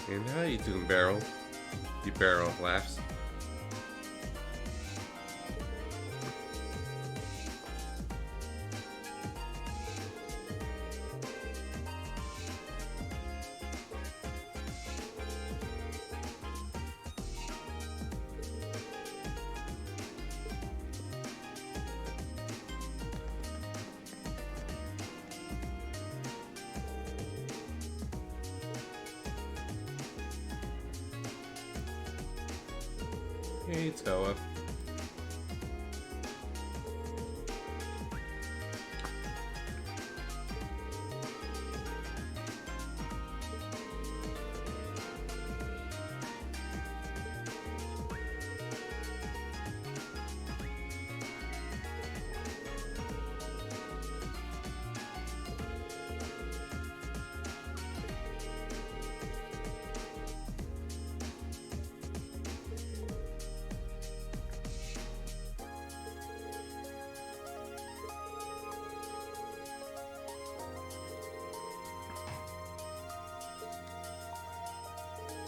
And how you doing, Barrel? The Barrel laughs. Hey, Toa.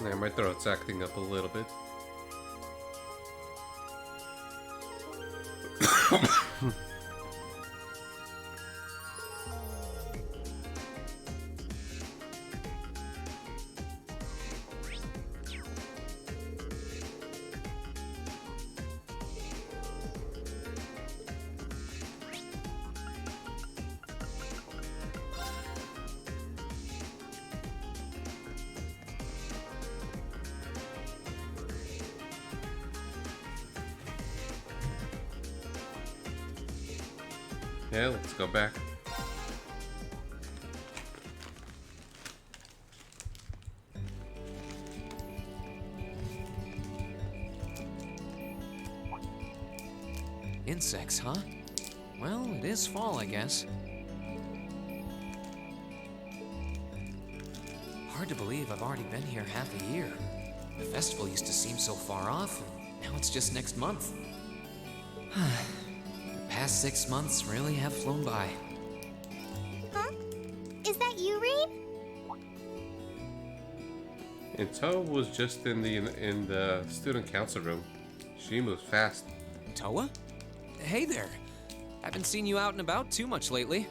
Yeah, my throat's acting up a little bit. Yeah, let's go back. Insects, huh? Well, it is fall, I guess. Hard to believe I've already been here half a year. The festival used to seem so far off, and now it's just next month. The past 6 months really have flown by. Huh? Is that you, Reed? And Toa was just in the student council room. She moves fast. Toa? Hey there. Haven't seen you out and about too much lately.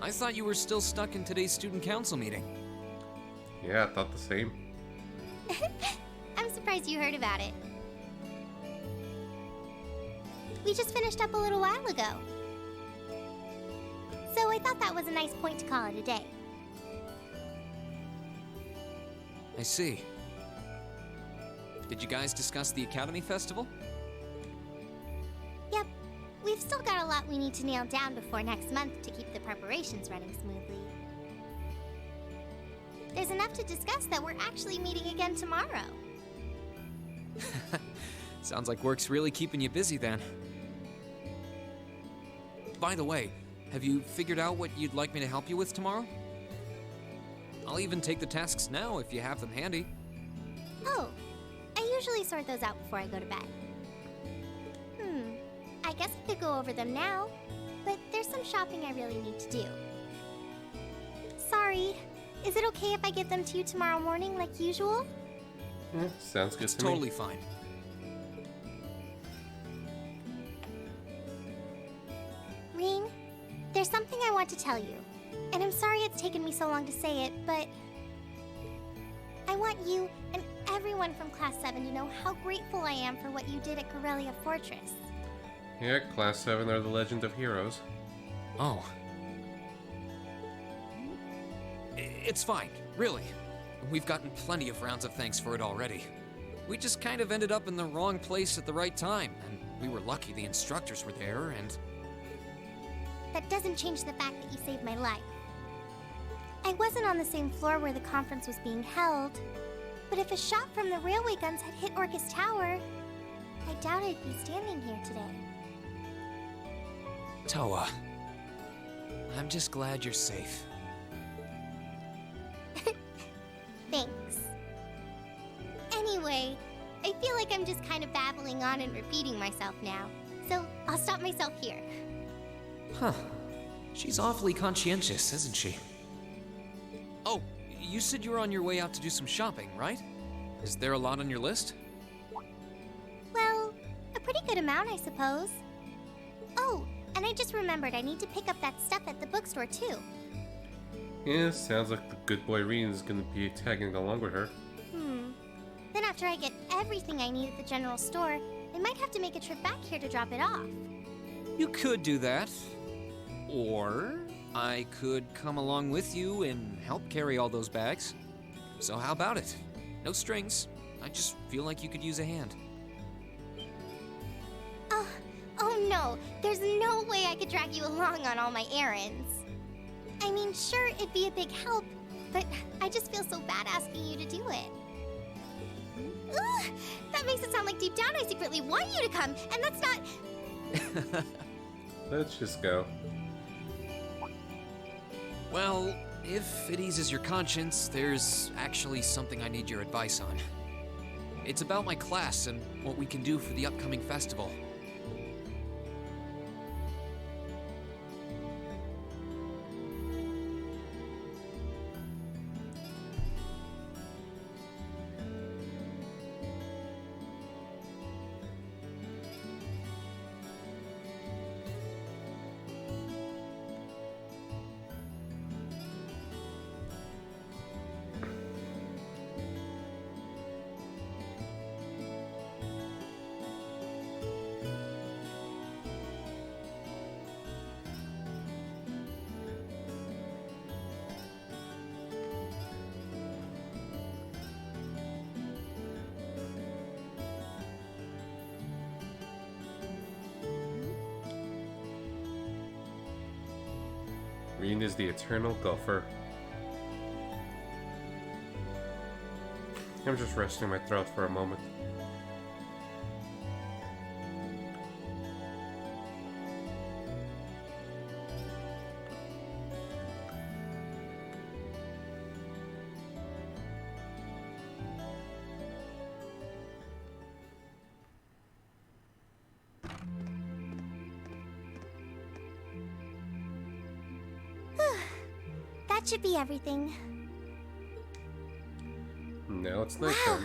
I thought you were still stuck in today's student council meeting. Yeah, I thought the same. I'm surprised you heard about it. We just finished up a little while ago. So I thought that was a nice point to call it a day. I see. Did you guys discuss the Academy Festival? Yep. We've still got a lot we need to nail down before next month to keep the preparations running smoothly. There's enough to discuss that we're actually meeting again tomorrow. Sounds like work's really keeping you busy then. By the way, have you figured out what you'd like me to help you with tomorrow? I'll even take the tasks now if you have them handy. Oh, I usually sort those out before I go to bed. I guess I could go over them now, but there's some shopping I really need to do. Sorry, is it okay if I give them to you tomorrow morning like usual? Yeah, sounds good It's to me. totally fine. Rean, there's something I want to tell you, and I'm sorry it's taken me so long to say it, but I want you and everyone from Class 7 to know how grateful I am for what you did at Corellia Fortress. Yeah, Class 7 are the legend of heroes. Oh. It's fine, really. We've gotten plenty of rounds of thanks for it already. We just kind of ended up in the wrong place at the right time, and we were lucky the instructors were there, and... That doesn't change the fact that you saved my life. I wasn't on the same floor where the conference was being held, but if a shot from the railway guns had hit Orcus Tower, I doubt I'd be standing here today. Toa, I'm just glad you're safe. Thanks. Anyway, I feel like I'm just kind of babbling on and repeating myself now, so I'll stop myself here. Huh. She's awfully conscientious, isn't she? Oh, you said you were on your way out to do some shopping, right? Is there a lot on your list? Well, a pretty good amount, I suppose. Oh, and I just remembered I need to pick up that stuff at the bookstore, too. Yeah, sounds like the good boy Rean is gonna be tagging along with her. Then after I get everything I need at the general store, I might have to make a trip back here to drop it off. You could do that. Or I could come along with you and help carry all those bags. So how about it? No strings. I just feel like you could use a hand. Oh no, there's no way I could drag you along on all my errands. I mean, sure, it'd be a big help, but I just feel so bad asking you to do it. Ugh, that makes it sound like deep down I secretly want you to come, and that's not... Let's just go. Well, if it eases your conscience, there's actually something I need your advice on. It's about my class and what we can do for the upcoming festival. Rean is the eternal golfer. I'm just resting my throat for a moment. That should be everything. Now it's nighttime. Wow,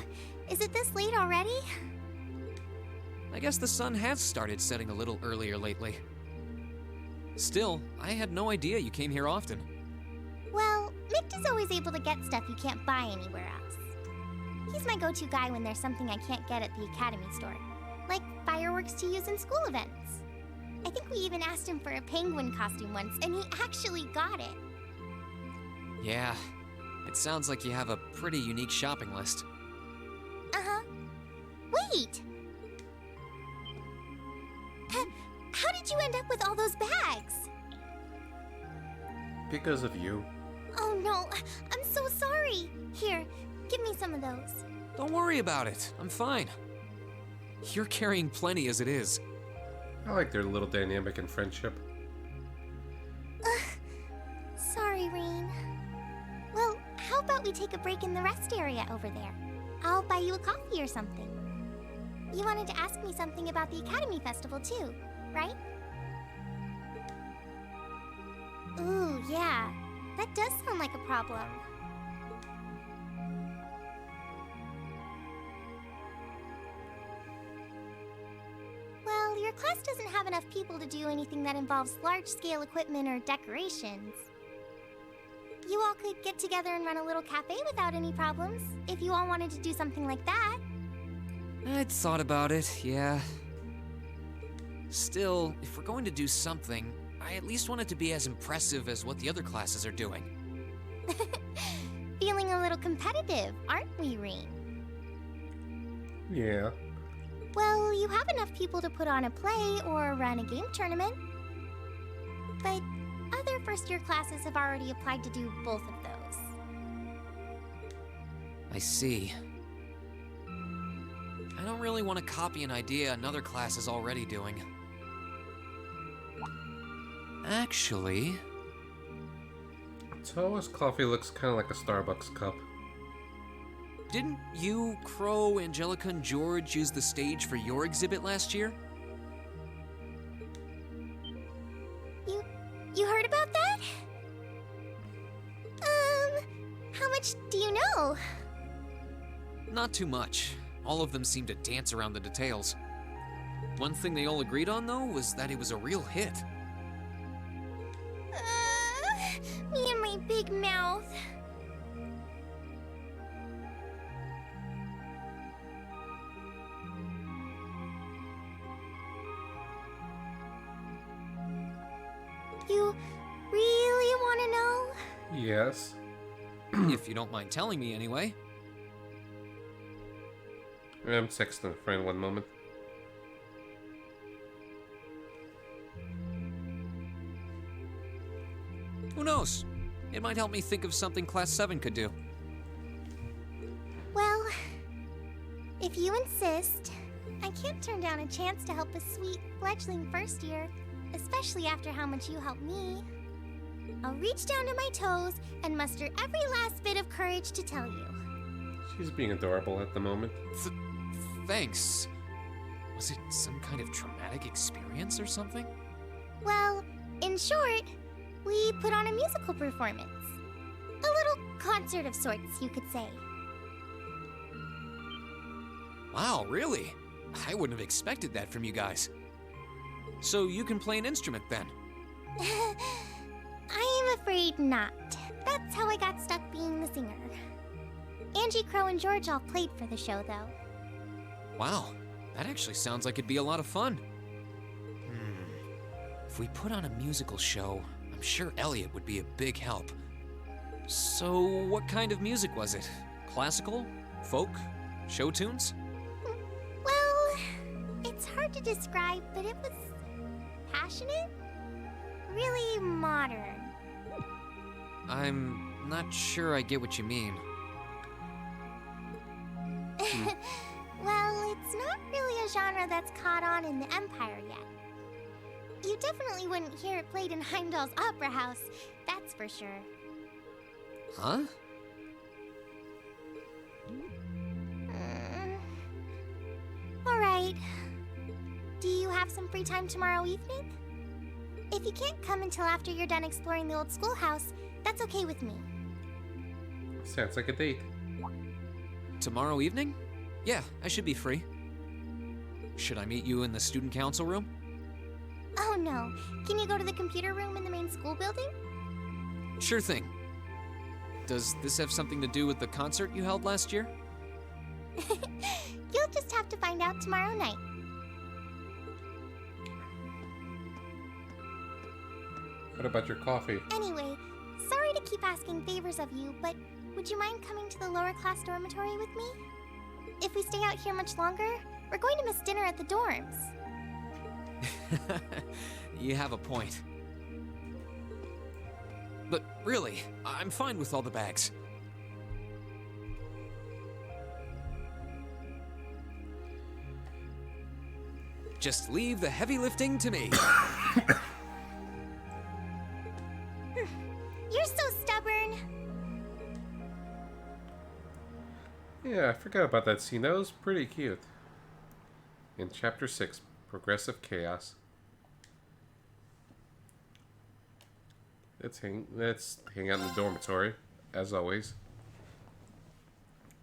is it this late already? I guess the sun has started setting a little earlier lately. Still, I had no idea you came here often. Well, Mick is always able to get stuff you can't buy anywhere else. He's my go-to guy when there's something I can't get at the Academy store, like fireworks to use in school events. I think we even asked him for a penguin costume once, and he actually got it. Yeah, it sounds like you have a pretty unique shopping list. Uh-huh. Wait! How did you end up with all those bags? Because of you. Oh no, I'm so sorry. Here, give me some of those. Don't worry about it. I'm fine. You're carrying plenty as it is. I like their little dynamic and friendship. Sorry, Rean. Well, how about we take a break in the rest area over there? I'll buy you a coffee or something. You wanted to ask me something about the Academy Festival too, right? Ooh, yeah. That does sound like a problem. Well, your class doesn't have enough people to do anything that involves large-scale equipment or decorations. You all could get together and run a little cafe without any problems, if you all wanted to do something like that. I'd thought about it, yeah. Still, if we're going to do something, I at least want it to be as impressive as what the other classes are doing. feeling a little competitive, aren't we, Rean? Yeah. Well, you have enough people to put on a play or run a game tournament. But other first-year classes have already applied to do both of those. I see. I don't really want to copy an idea another class is already doing. Actually... Toa's coffee looks kind of like a Starbucks cup. Didn't you, Crow, Angelica, and George use the stage for your exhibit last year? You heard about that? How much do you know? Not too much. All of them seemed to dance around the details. One thing they all agreed on, though, was that it was a real hit. Me and my big mouth. You really want to know? Yes. If you don't mind telling me, anyway. I'm texting a friend one moment. Who knows? It might help me think of something Class 7 could do. Well, if you insist, I can't turn down a chance to help a sweet, fledgling first year, especially after how much you helped me. I'll reach down to my toes and muster every last bit of courage to tell you. She's being adorable at the moment. Thanks. Was it some kind of traumatic experience or something? Well, in short, we put on a musical performance. A little concert of sorts, you could say. Wow, really? I wouldn't have expected that from you guys. So you can play an instrument then? I am afraid not. That's how I got stuck being the singer. Angie, Crow, and George all played for the show, though. Wow, that actually sounds like it'd be a lot of fun. If we put on a musical show, I'm sure Elliot would be a big help. So, what kind of music was it? Classical? Folk? Show tunes? Well, it's hard to describe, but it was passionate. Really modern. I'm not sure I get what you mean. Well, it's not really a genre that's caught on in the Empire yet. You definitely wouldn't hear it played in Heimdall's Opera House, that's for sure. Huh? Alright. Do you have some free time tomorrow evening? If you can't come until after you're done exploring the old schoolhouse, that's okay with me. Sounds like a date. Tomorrow evening? Yeah, I should be free. Should I meet you in the student council room? Oh no. Can you go to the computer room in the main school building? Sure thing. Does this have something to do with the concert you held last year? You'll just have to find out tomorrow night. What about your coffee? Anyway, sorry to keep asking favors of you, but would you mind coming to the lower class dormitory with me? If we stay out here much longer, we're going to miss dinner at the dorms. You have a point. But really, I'm fine with all the bags. Just leave the heavy lifting to me. You're so stubborn. Yeah, I forgot about that scene. That was pretty cute. In Chapter 6, Progressive Chaos. Let's hang out in the dormitory, as always.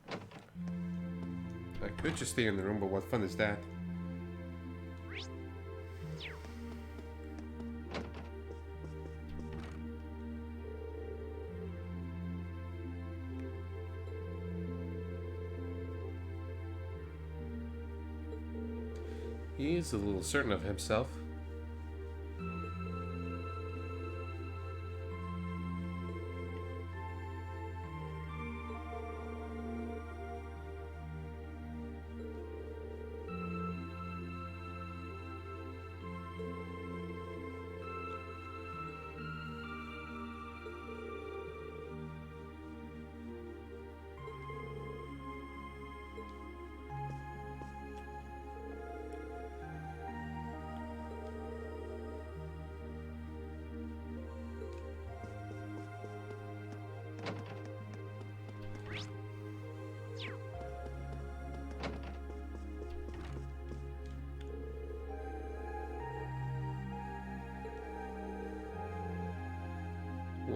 I could just stay in the room, but what fun is that? He's a little certain of himself.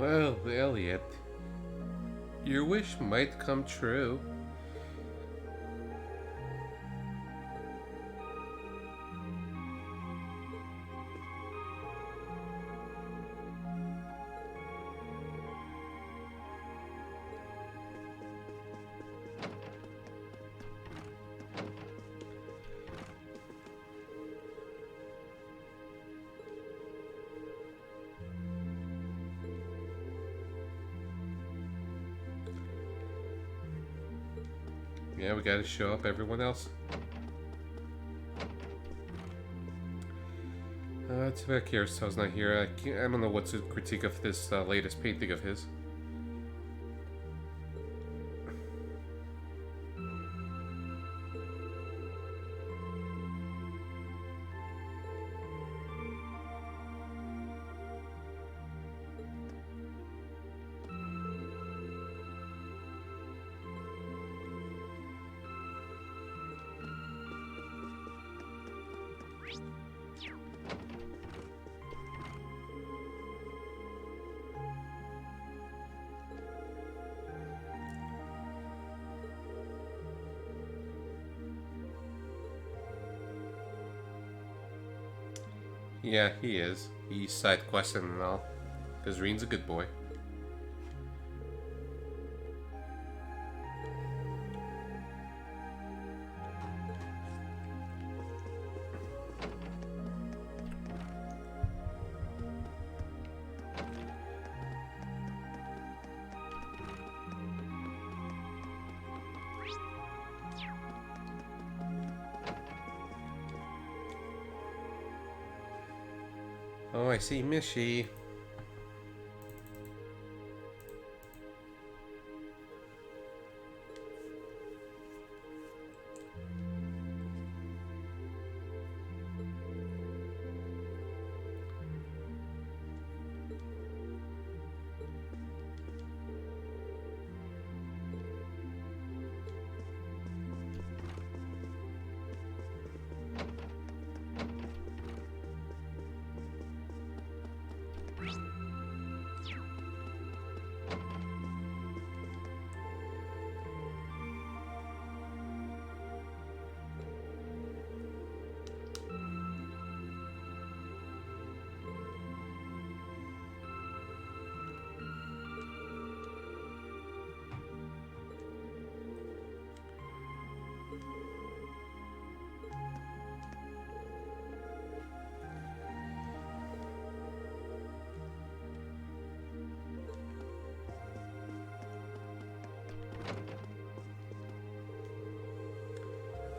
Well, Elliot, your wish might come true. Yeah, we gotta show up everyone else. Too bad Kirasa's not here. I don't know what to critique of this latest painting of his. Yeah, he is. He's side questing and all. Because Reen's a good boy. Oh, I see Mishi.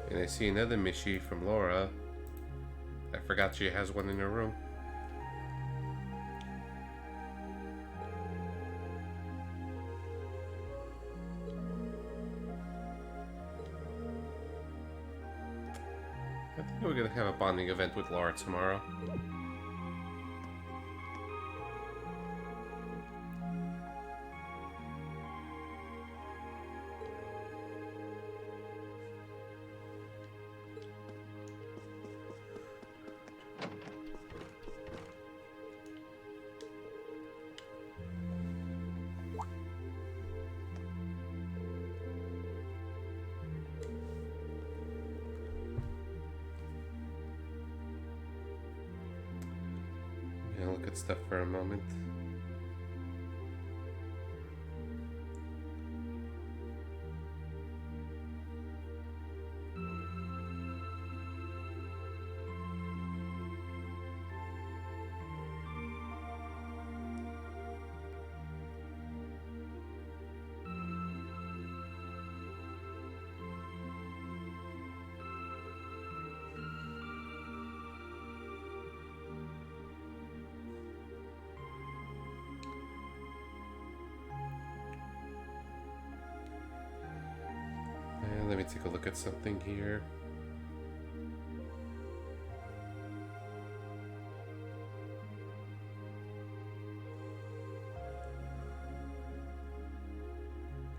And I see another Mishi from Laura. I forgot she has one in her room. I think we're gonna have a bonding event with Laura tomorrow. Yeah, look at stuff for a moment. Let me take a look at something here.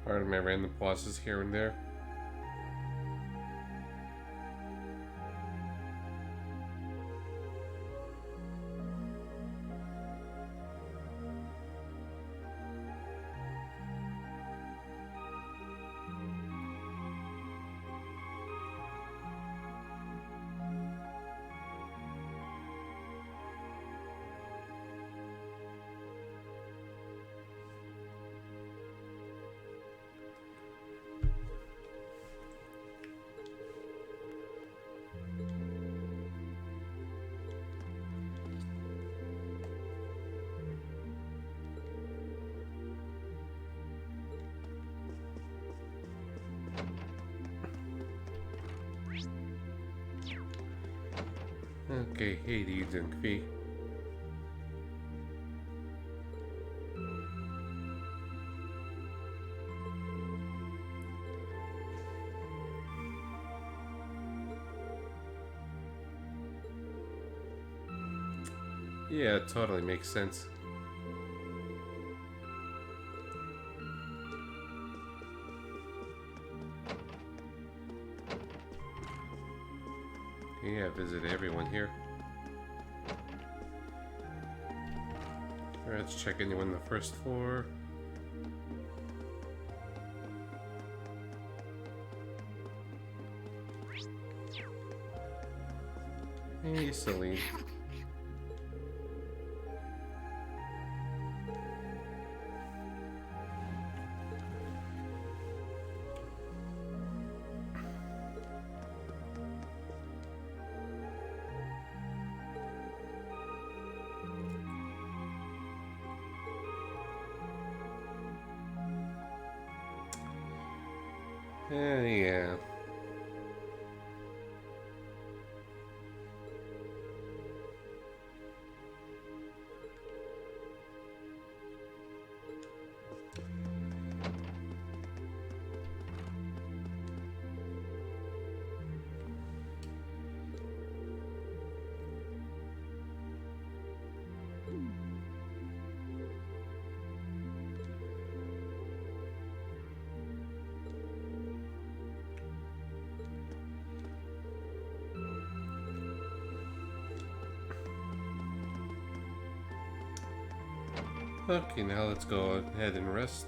Pardon my random pauses here and there. Okay, hey, you doing, Kvi? Yeah, it totally makes sense. Yeah, visit everyone here. Alright, let's check anyone on the first floor. Hey, Celine. Yeah. Okay, now let's go ahead and rest.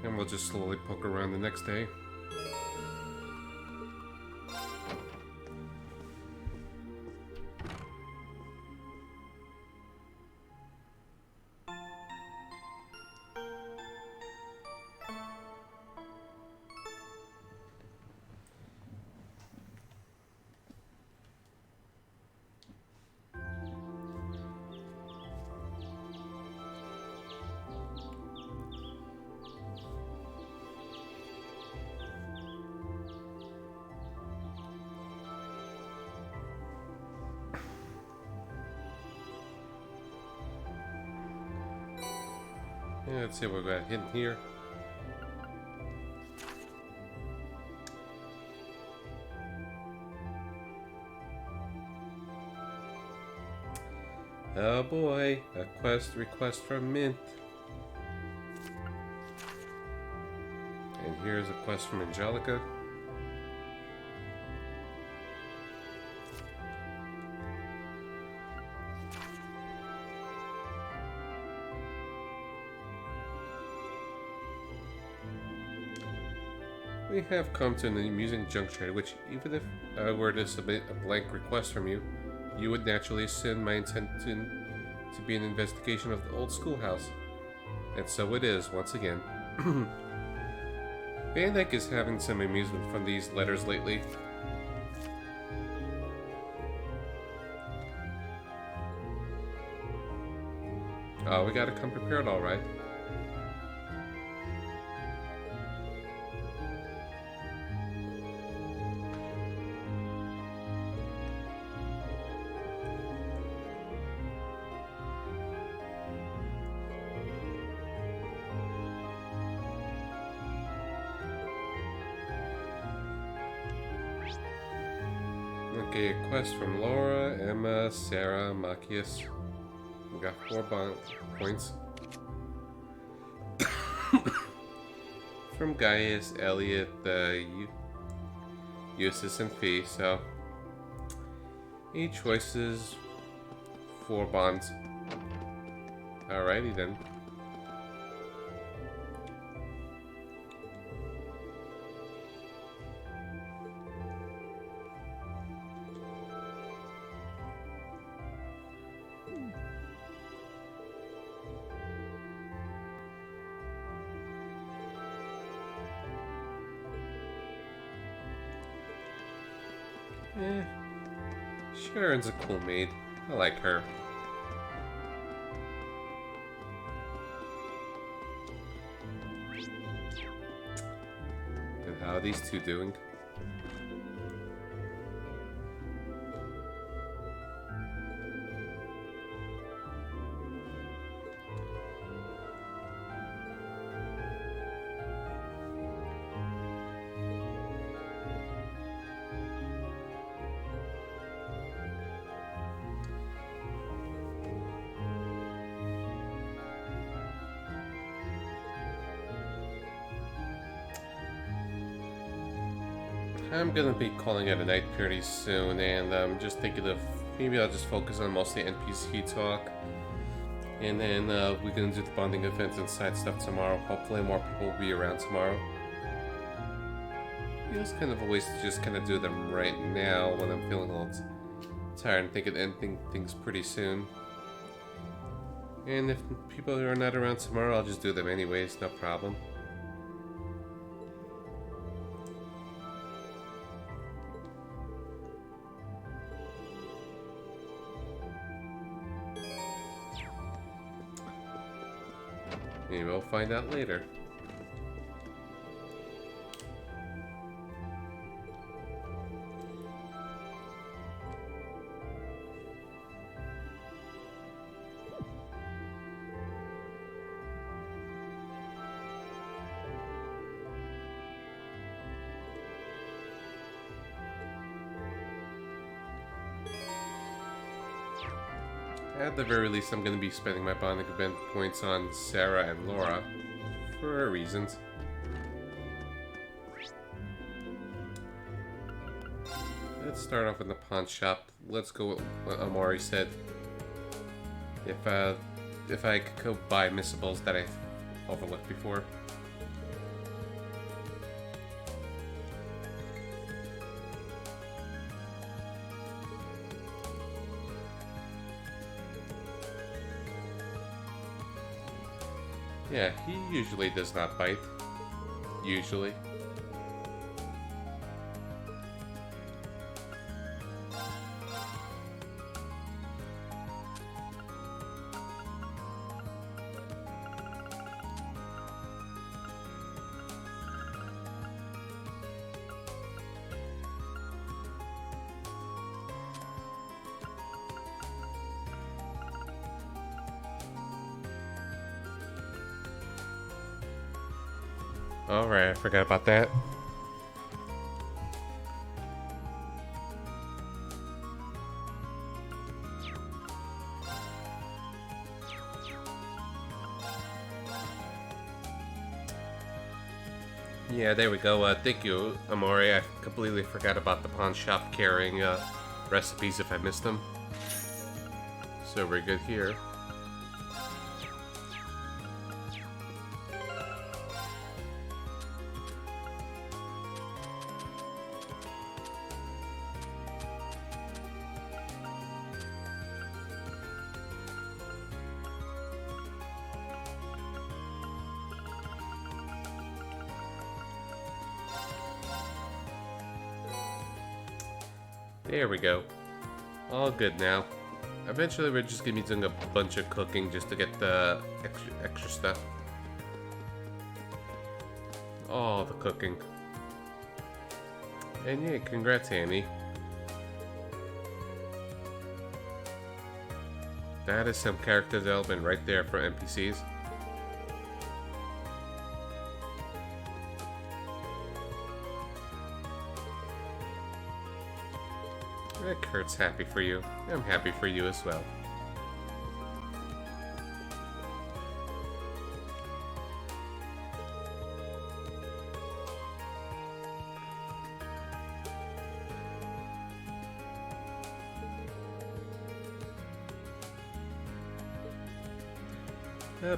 And we'll just slowly poke around the next day. Yeah, let's see what we got hidden here. Oh boy, a quest request from Mint. And here's a quest from Angelica. We have come to an amusing juncture, which, even if I were to submit a blank request from you, you would naturally assume my intent to be an investigation of the old schoolhouse. And so it is, once again. Van Eyck is having some amusement from these letters lately. Oh, we gotta come prepared, alright. Okay, a quest from Laura, Emma, Sarah, Machias. We got 4 points. From Gaius, Elliot, Eustace, and Fee. So, 8 choices, 4 bonds. Alrighty then. Sharon's a cool maid. I like her. And how are these two doing? I'm gonna be calling it a night pretty soon, and I'm just thinking of maybe I'll just focus on mostly NPC talk, and then we're gonna do the bonding events and side stuff tomorrow. Hopefully, more people will be around tomorrow. It's kind of a waste to just kind of do them right now when I'm feeling a little tired and thinking ending things pretty soon. And if people are not around tomorrow, I'll just do them anyways, no problem. Maybe we'll find out later. At the very least, I'm going to be spending my bonding event points on Sarah and Laura for reasons. Let's start off in the pawn shop. Let's go with what Amori said. If I could go buy missables that I overlooked before. Yeah, he usually does not bite. Usually. Alright, I forgot about that. Yeah, there we go. Thank you, Amori. I completely forgot about the pawn shop carrying recipes if I missed them. So we're good here. There we go. All good now. Eventually we're just gonna be doing a bunch of cooking just to get the extra stuff. All the cooking. And yeah, congrats, Annie. That is some character development right there for NPCs. Kurt's happy for you. I'm happy for you as well.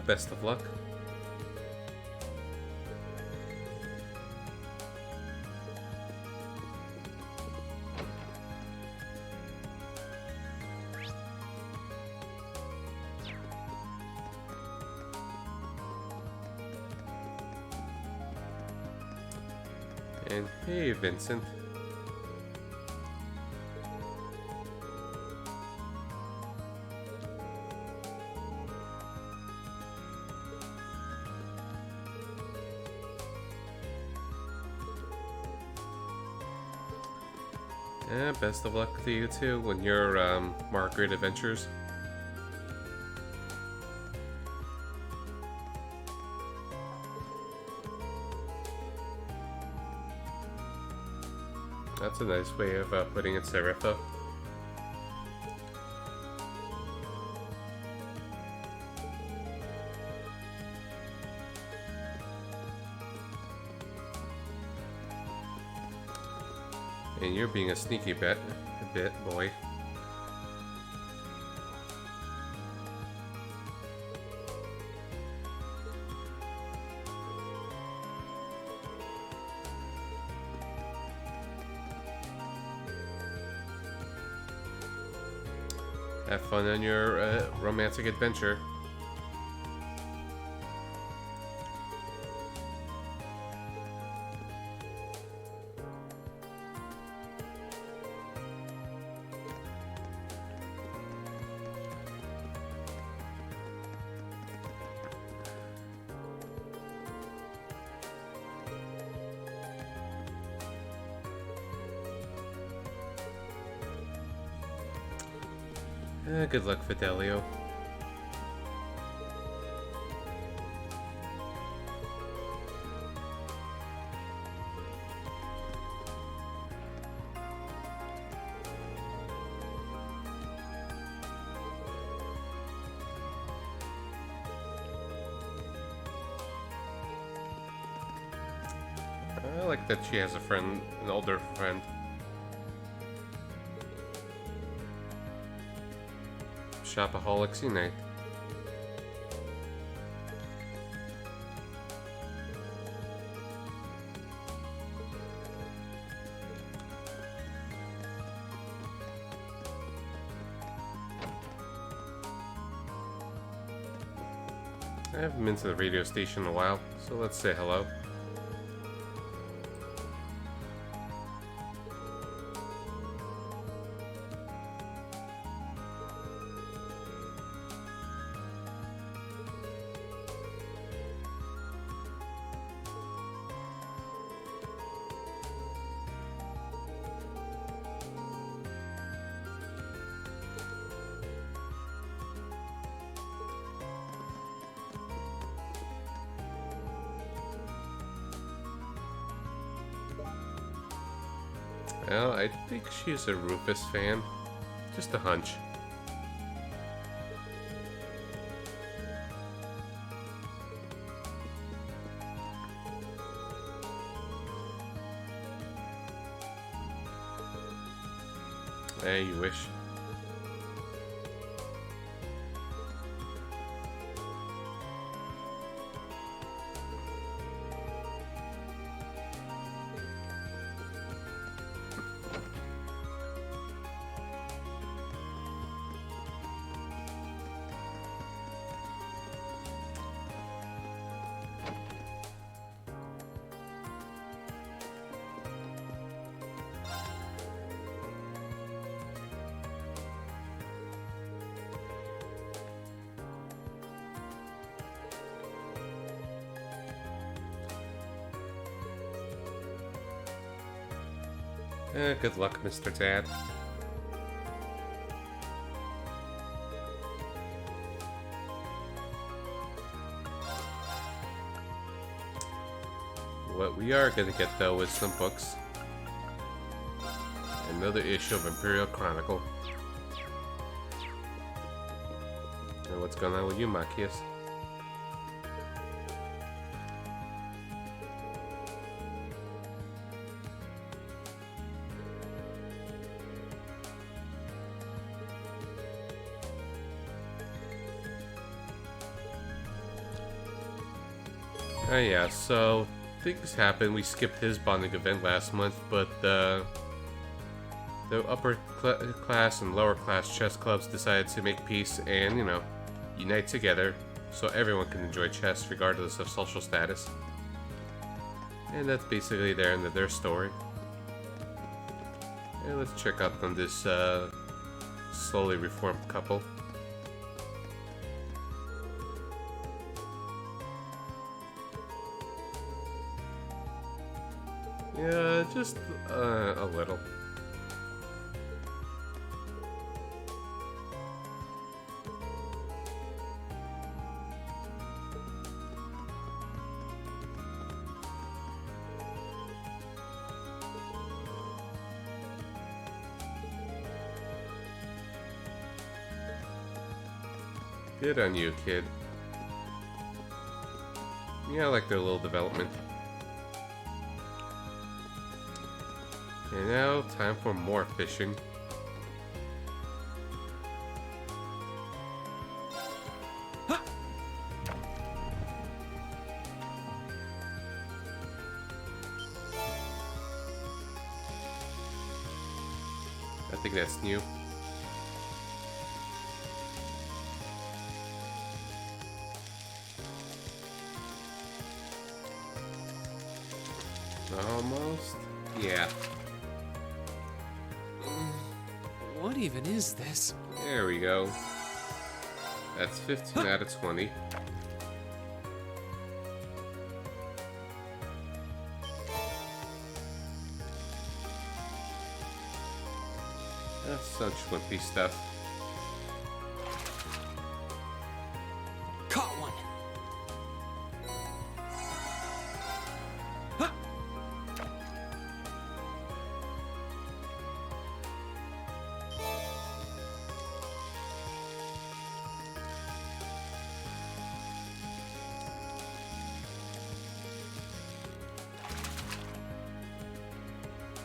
Best of luck. And hey, Vincent. Yeah, best of luck to you too when your Margaret adventures. That's a nice way of putting it, Serapha. And you're being a sneaky bit, boy. Have fun on your romantic adventure. Good luck, Fidelio. I like that she has a friend, an older friend. Shopaholics Unite. I haven't been to the radio station in a while, so let's say hello. Well, I think she's a Rufus fan. Just a hunch. You wish. Good luck, Mr. Dad. What we are gonna get though is some books. Another issue of Imperial Chronicle. And what's going on with you, Machias? Oh yeah, so things happened. We skipped his bonding event last month, but the upper class and lower class chess clubs decided to make peace and, you know, unite together so everyone can enjoy chess regardless of social status. And that's basically the end of their story. And let's check out on this slowly reformed couple. Yeah, just a little. Good on you, kid. Yeah, I like their little development. And now, time for more fishing. I think that's new. Almost? Yeah. What even is this? There we go. That's 15 out of 20. That's such wimpy stuff. Caught one!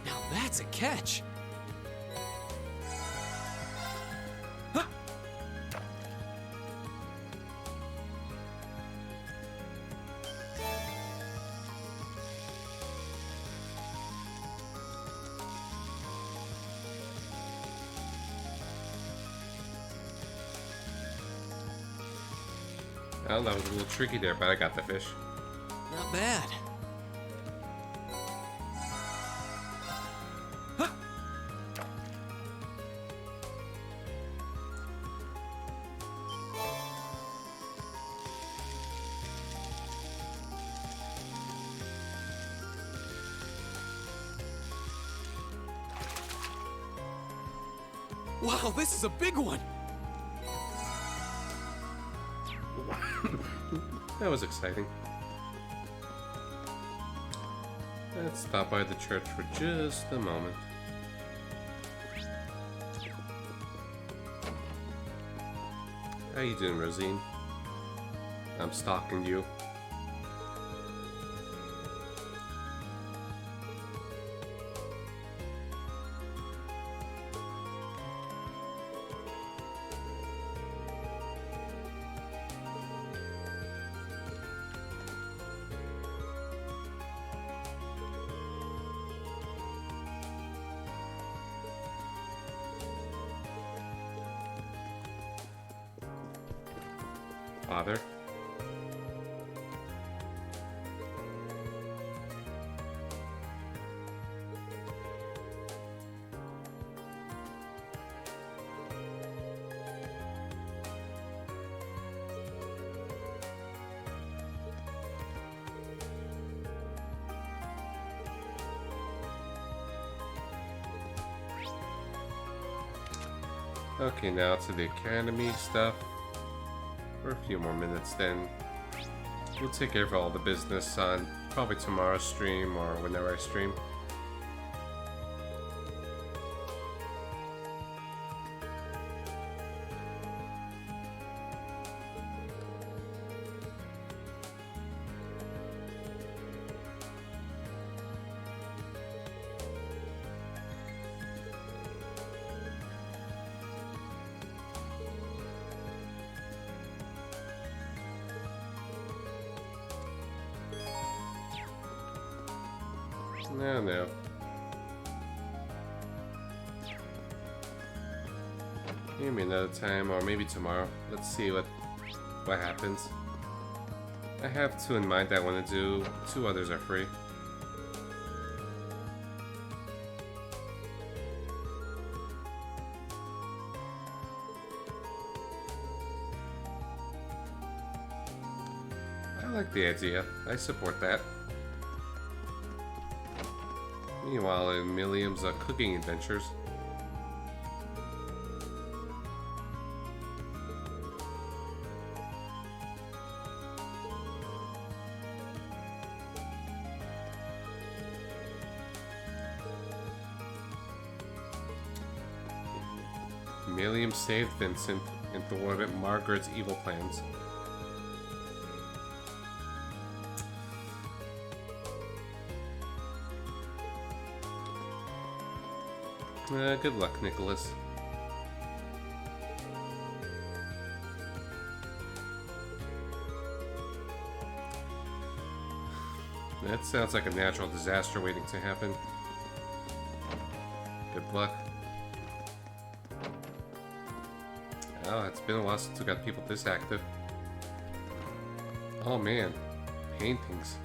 Now that's a catch! Well, that was a little tricky there, but I got the fish. Not bad. Wow, this is a big one! That was exciting. Let's stop by the church for just a moment. How you doing, Rosine? I'm stalking you. Father. Okay, now to the academy stuff. For a few more minutes, then we'll take care of all the business on probably tomorrow's stream or whenever I stream. No. Maybe another time, or maybe tomorrow. Let's see what happens. I have two in mind that I want to do. Two others are free. I like the idea. I support that. Meanwhile, in Milliam's cooking adventures. Milliam saved Vincent. and thwart Margaret's evil plans. Good luck, Nicholas. That sounds like a natural disaster waiting to happen. Good luck. Oh, it's been a while since we got people this active. Oh man, paintings.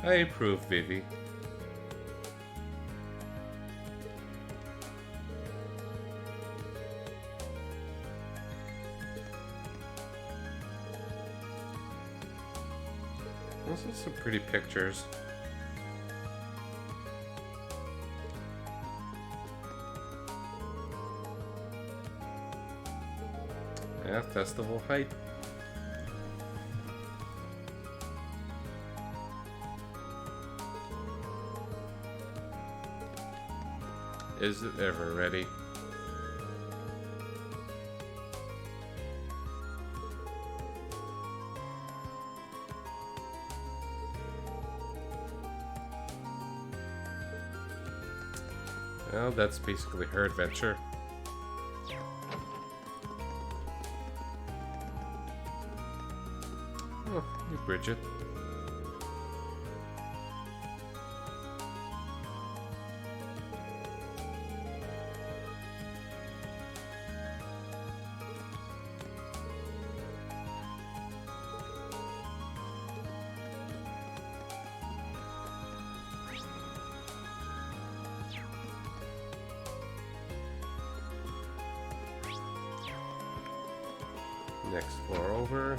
I approve, Vivi. Those are some pretty pictures. Yeah, festival hype. Is it ever ready? Well, that's basically her adventure. Oh, hey, Bridget. Next floor over.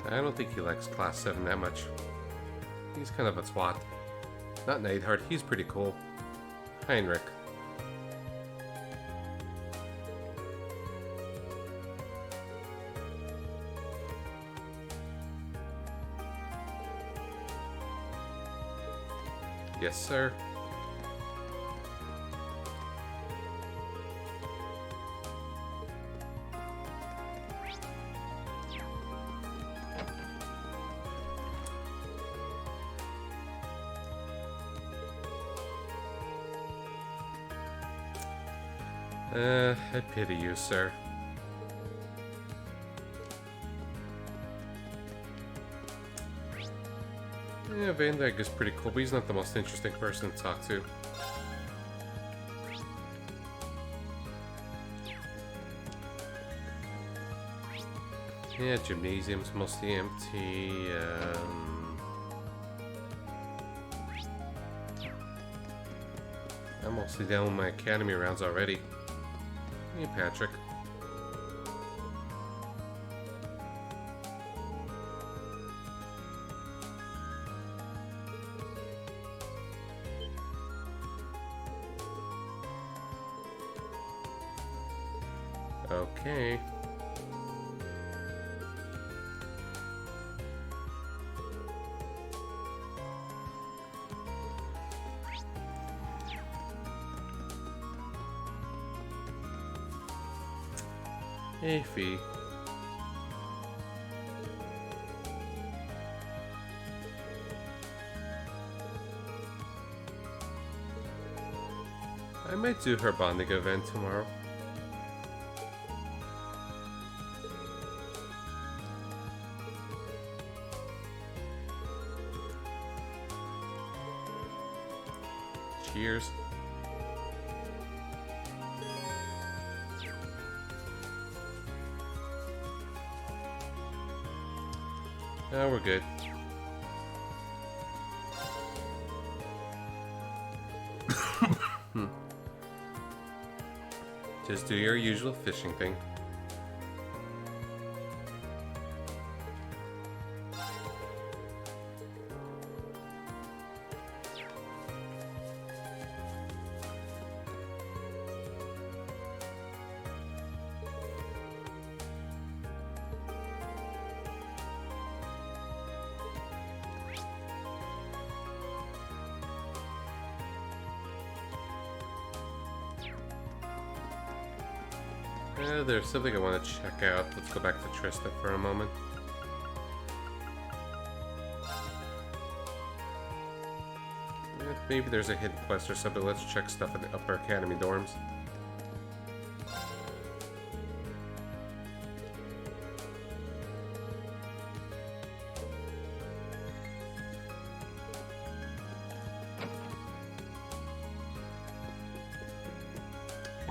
I don't think he likes Class 7 that much. He's kind of a twat. Not Neidhart, he's pretty cool. Heinrich. Yes, sir. I pity you, sir. Yeah, Van Dyke is pretty cool, but he's not the most interesting person to talk to. Yeah, gymnasium's mostly empty. I'm mostly down with my academy rounds already. Hey, Patrick. Okay. Hey, Fee. I might do her bonding event tomorrow. Cheers. Oh, we're good. Just do your usual fishing thing. There's something I want to check out. Let's go back to Trista for a moment. Maybe there's a hidden quest or something. Let's check stuff in the Upper Academy dorms.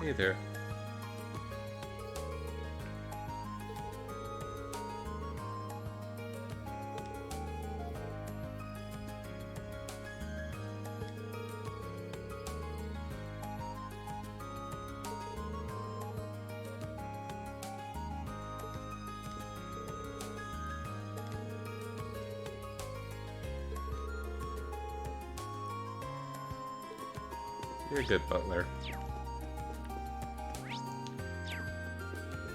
Hey there. You're a good butler.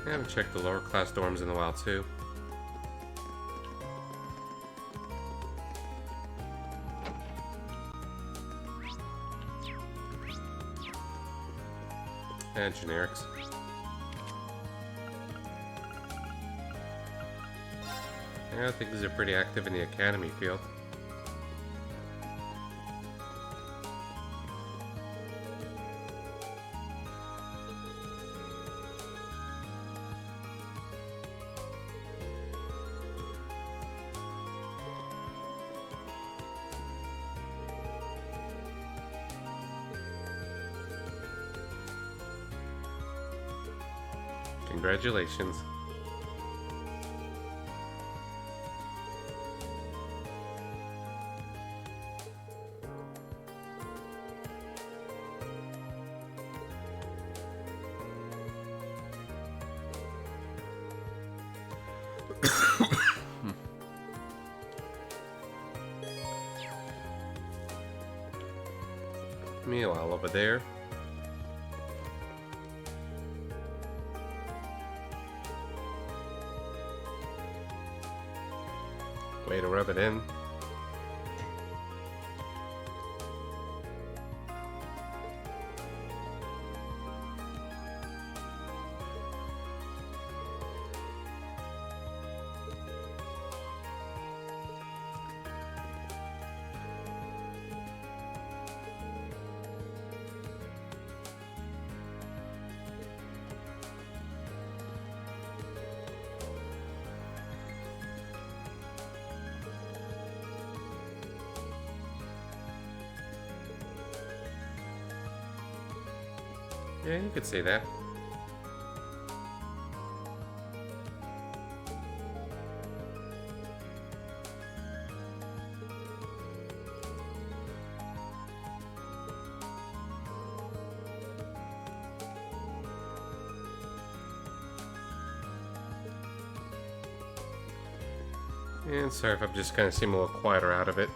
I haven't checked the lower class dorms in a while too. And generics. I think these are pretty active in the academy field. Congratulations. Meanwhile, over there. Way to rub it in. Yeah, you could say that. And sorry if I'm just kind of seem a little quieter out of it.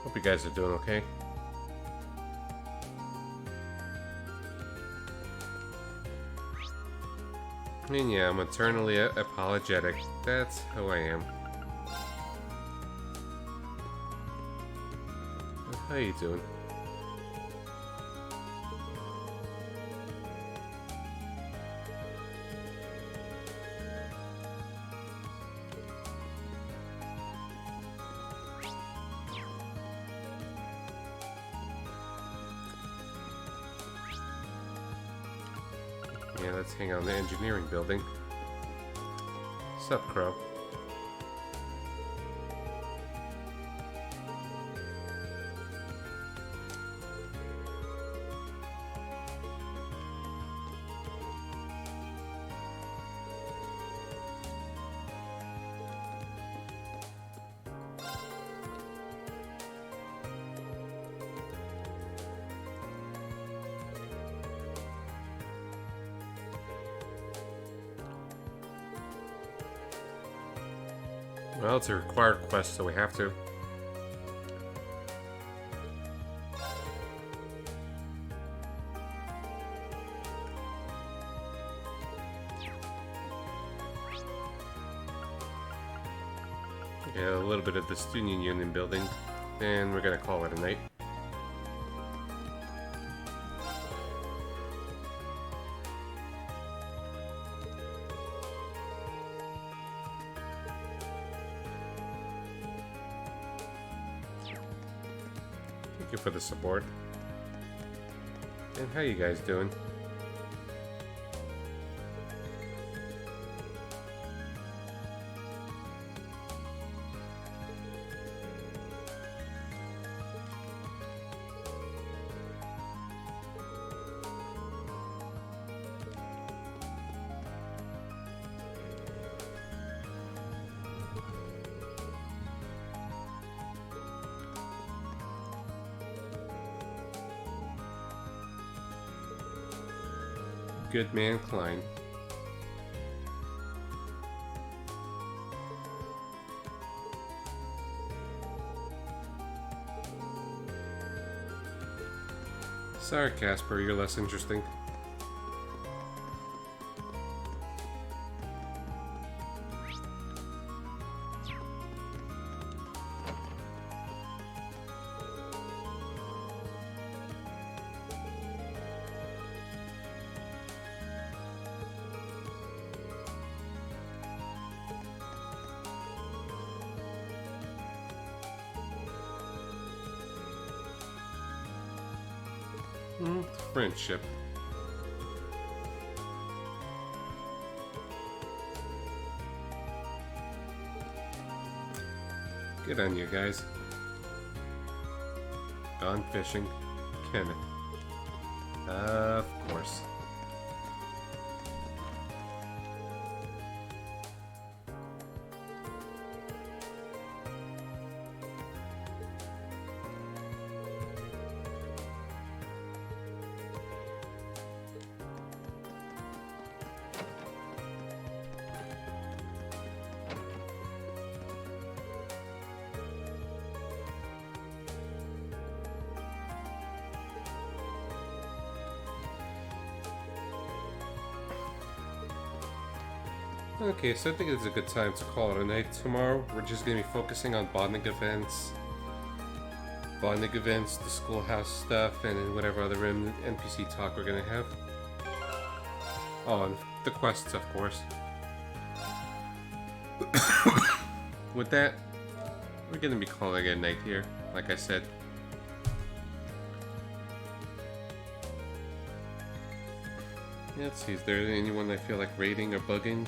Hope you guys are doing okay. And yeah, I'm eternally apologetic. That's who I am. How you doing? Yeah, let's hang out in the engineering building. Sup, Crow? Well, it's a required quest, so we have to. Yeah, a little bit of the Student Union building, and we're gonna call it a night. Thank you for the support. And how you guys doing? Good man, Klein. Sorry, Casper, you're less interesting. Friendship. Good on you guys. Gone fishing. Kenneth. Of course. Okay, so I think it's a good time to call it a night. Tomorrow, we're just going to be focusing on bonding events, the schoolhouse stuff, and then whatever other NPC talk we're going to have. Oh, and the quests, of course. With that, we're going to be calling it a night here, like I said. Yeah, let's see, is there anyone I feel like raiding or bugging?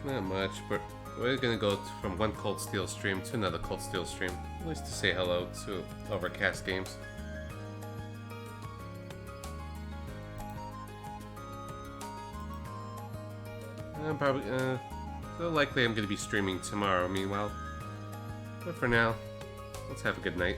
Not much, but we're gonna go from one Cold Steel stream to another Cold Steel stream, at least to say hello to Overcast Games. I'm probably, so likely I'm gonna be streaming tomorrow, meanwhile. But for now, let's have a good night.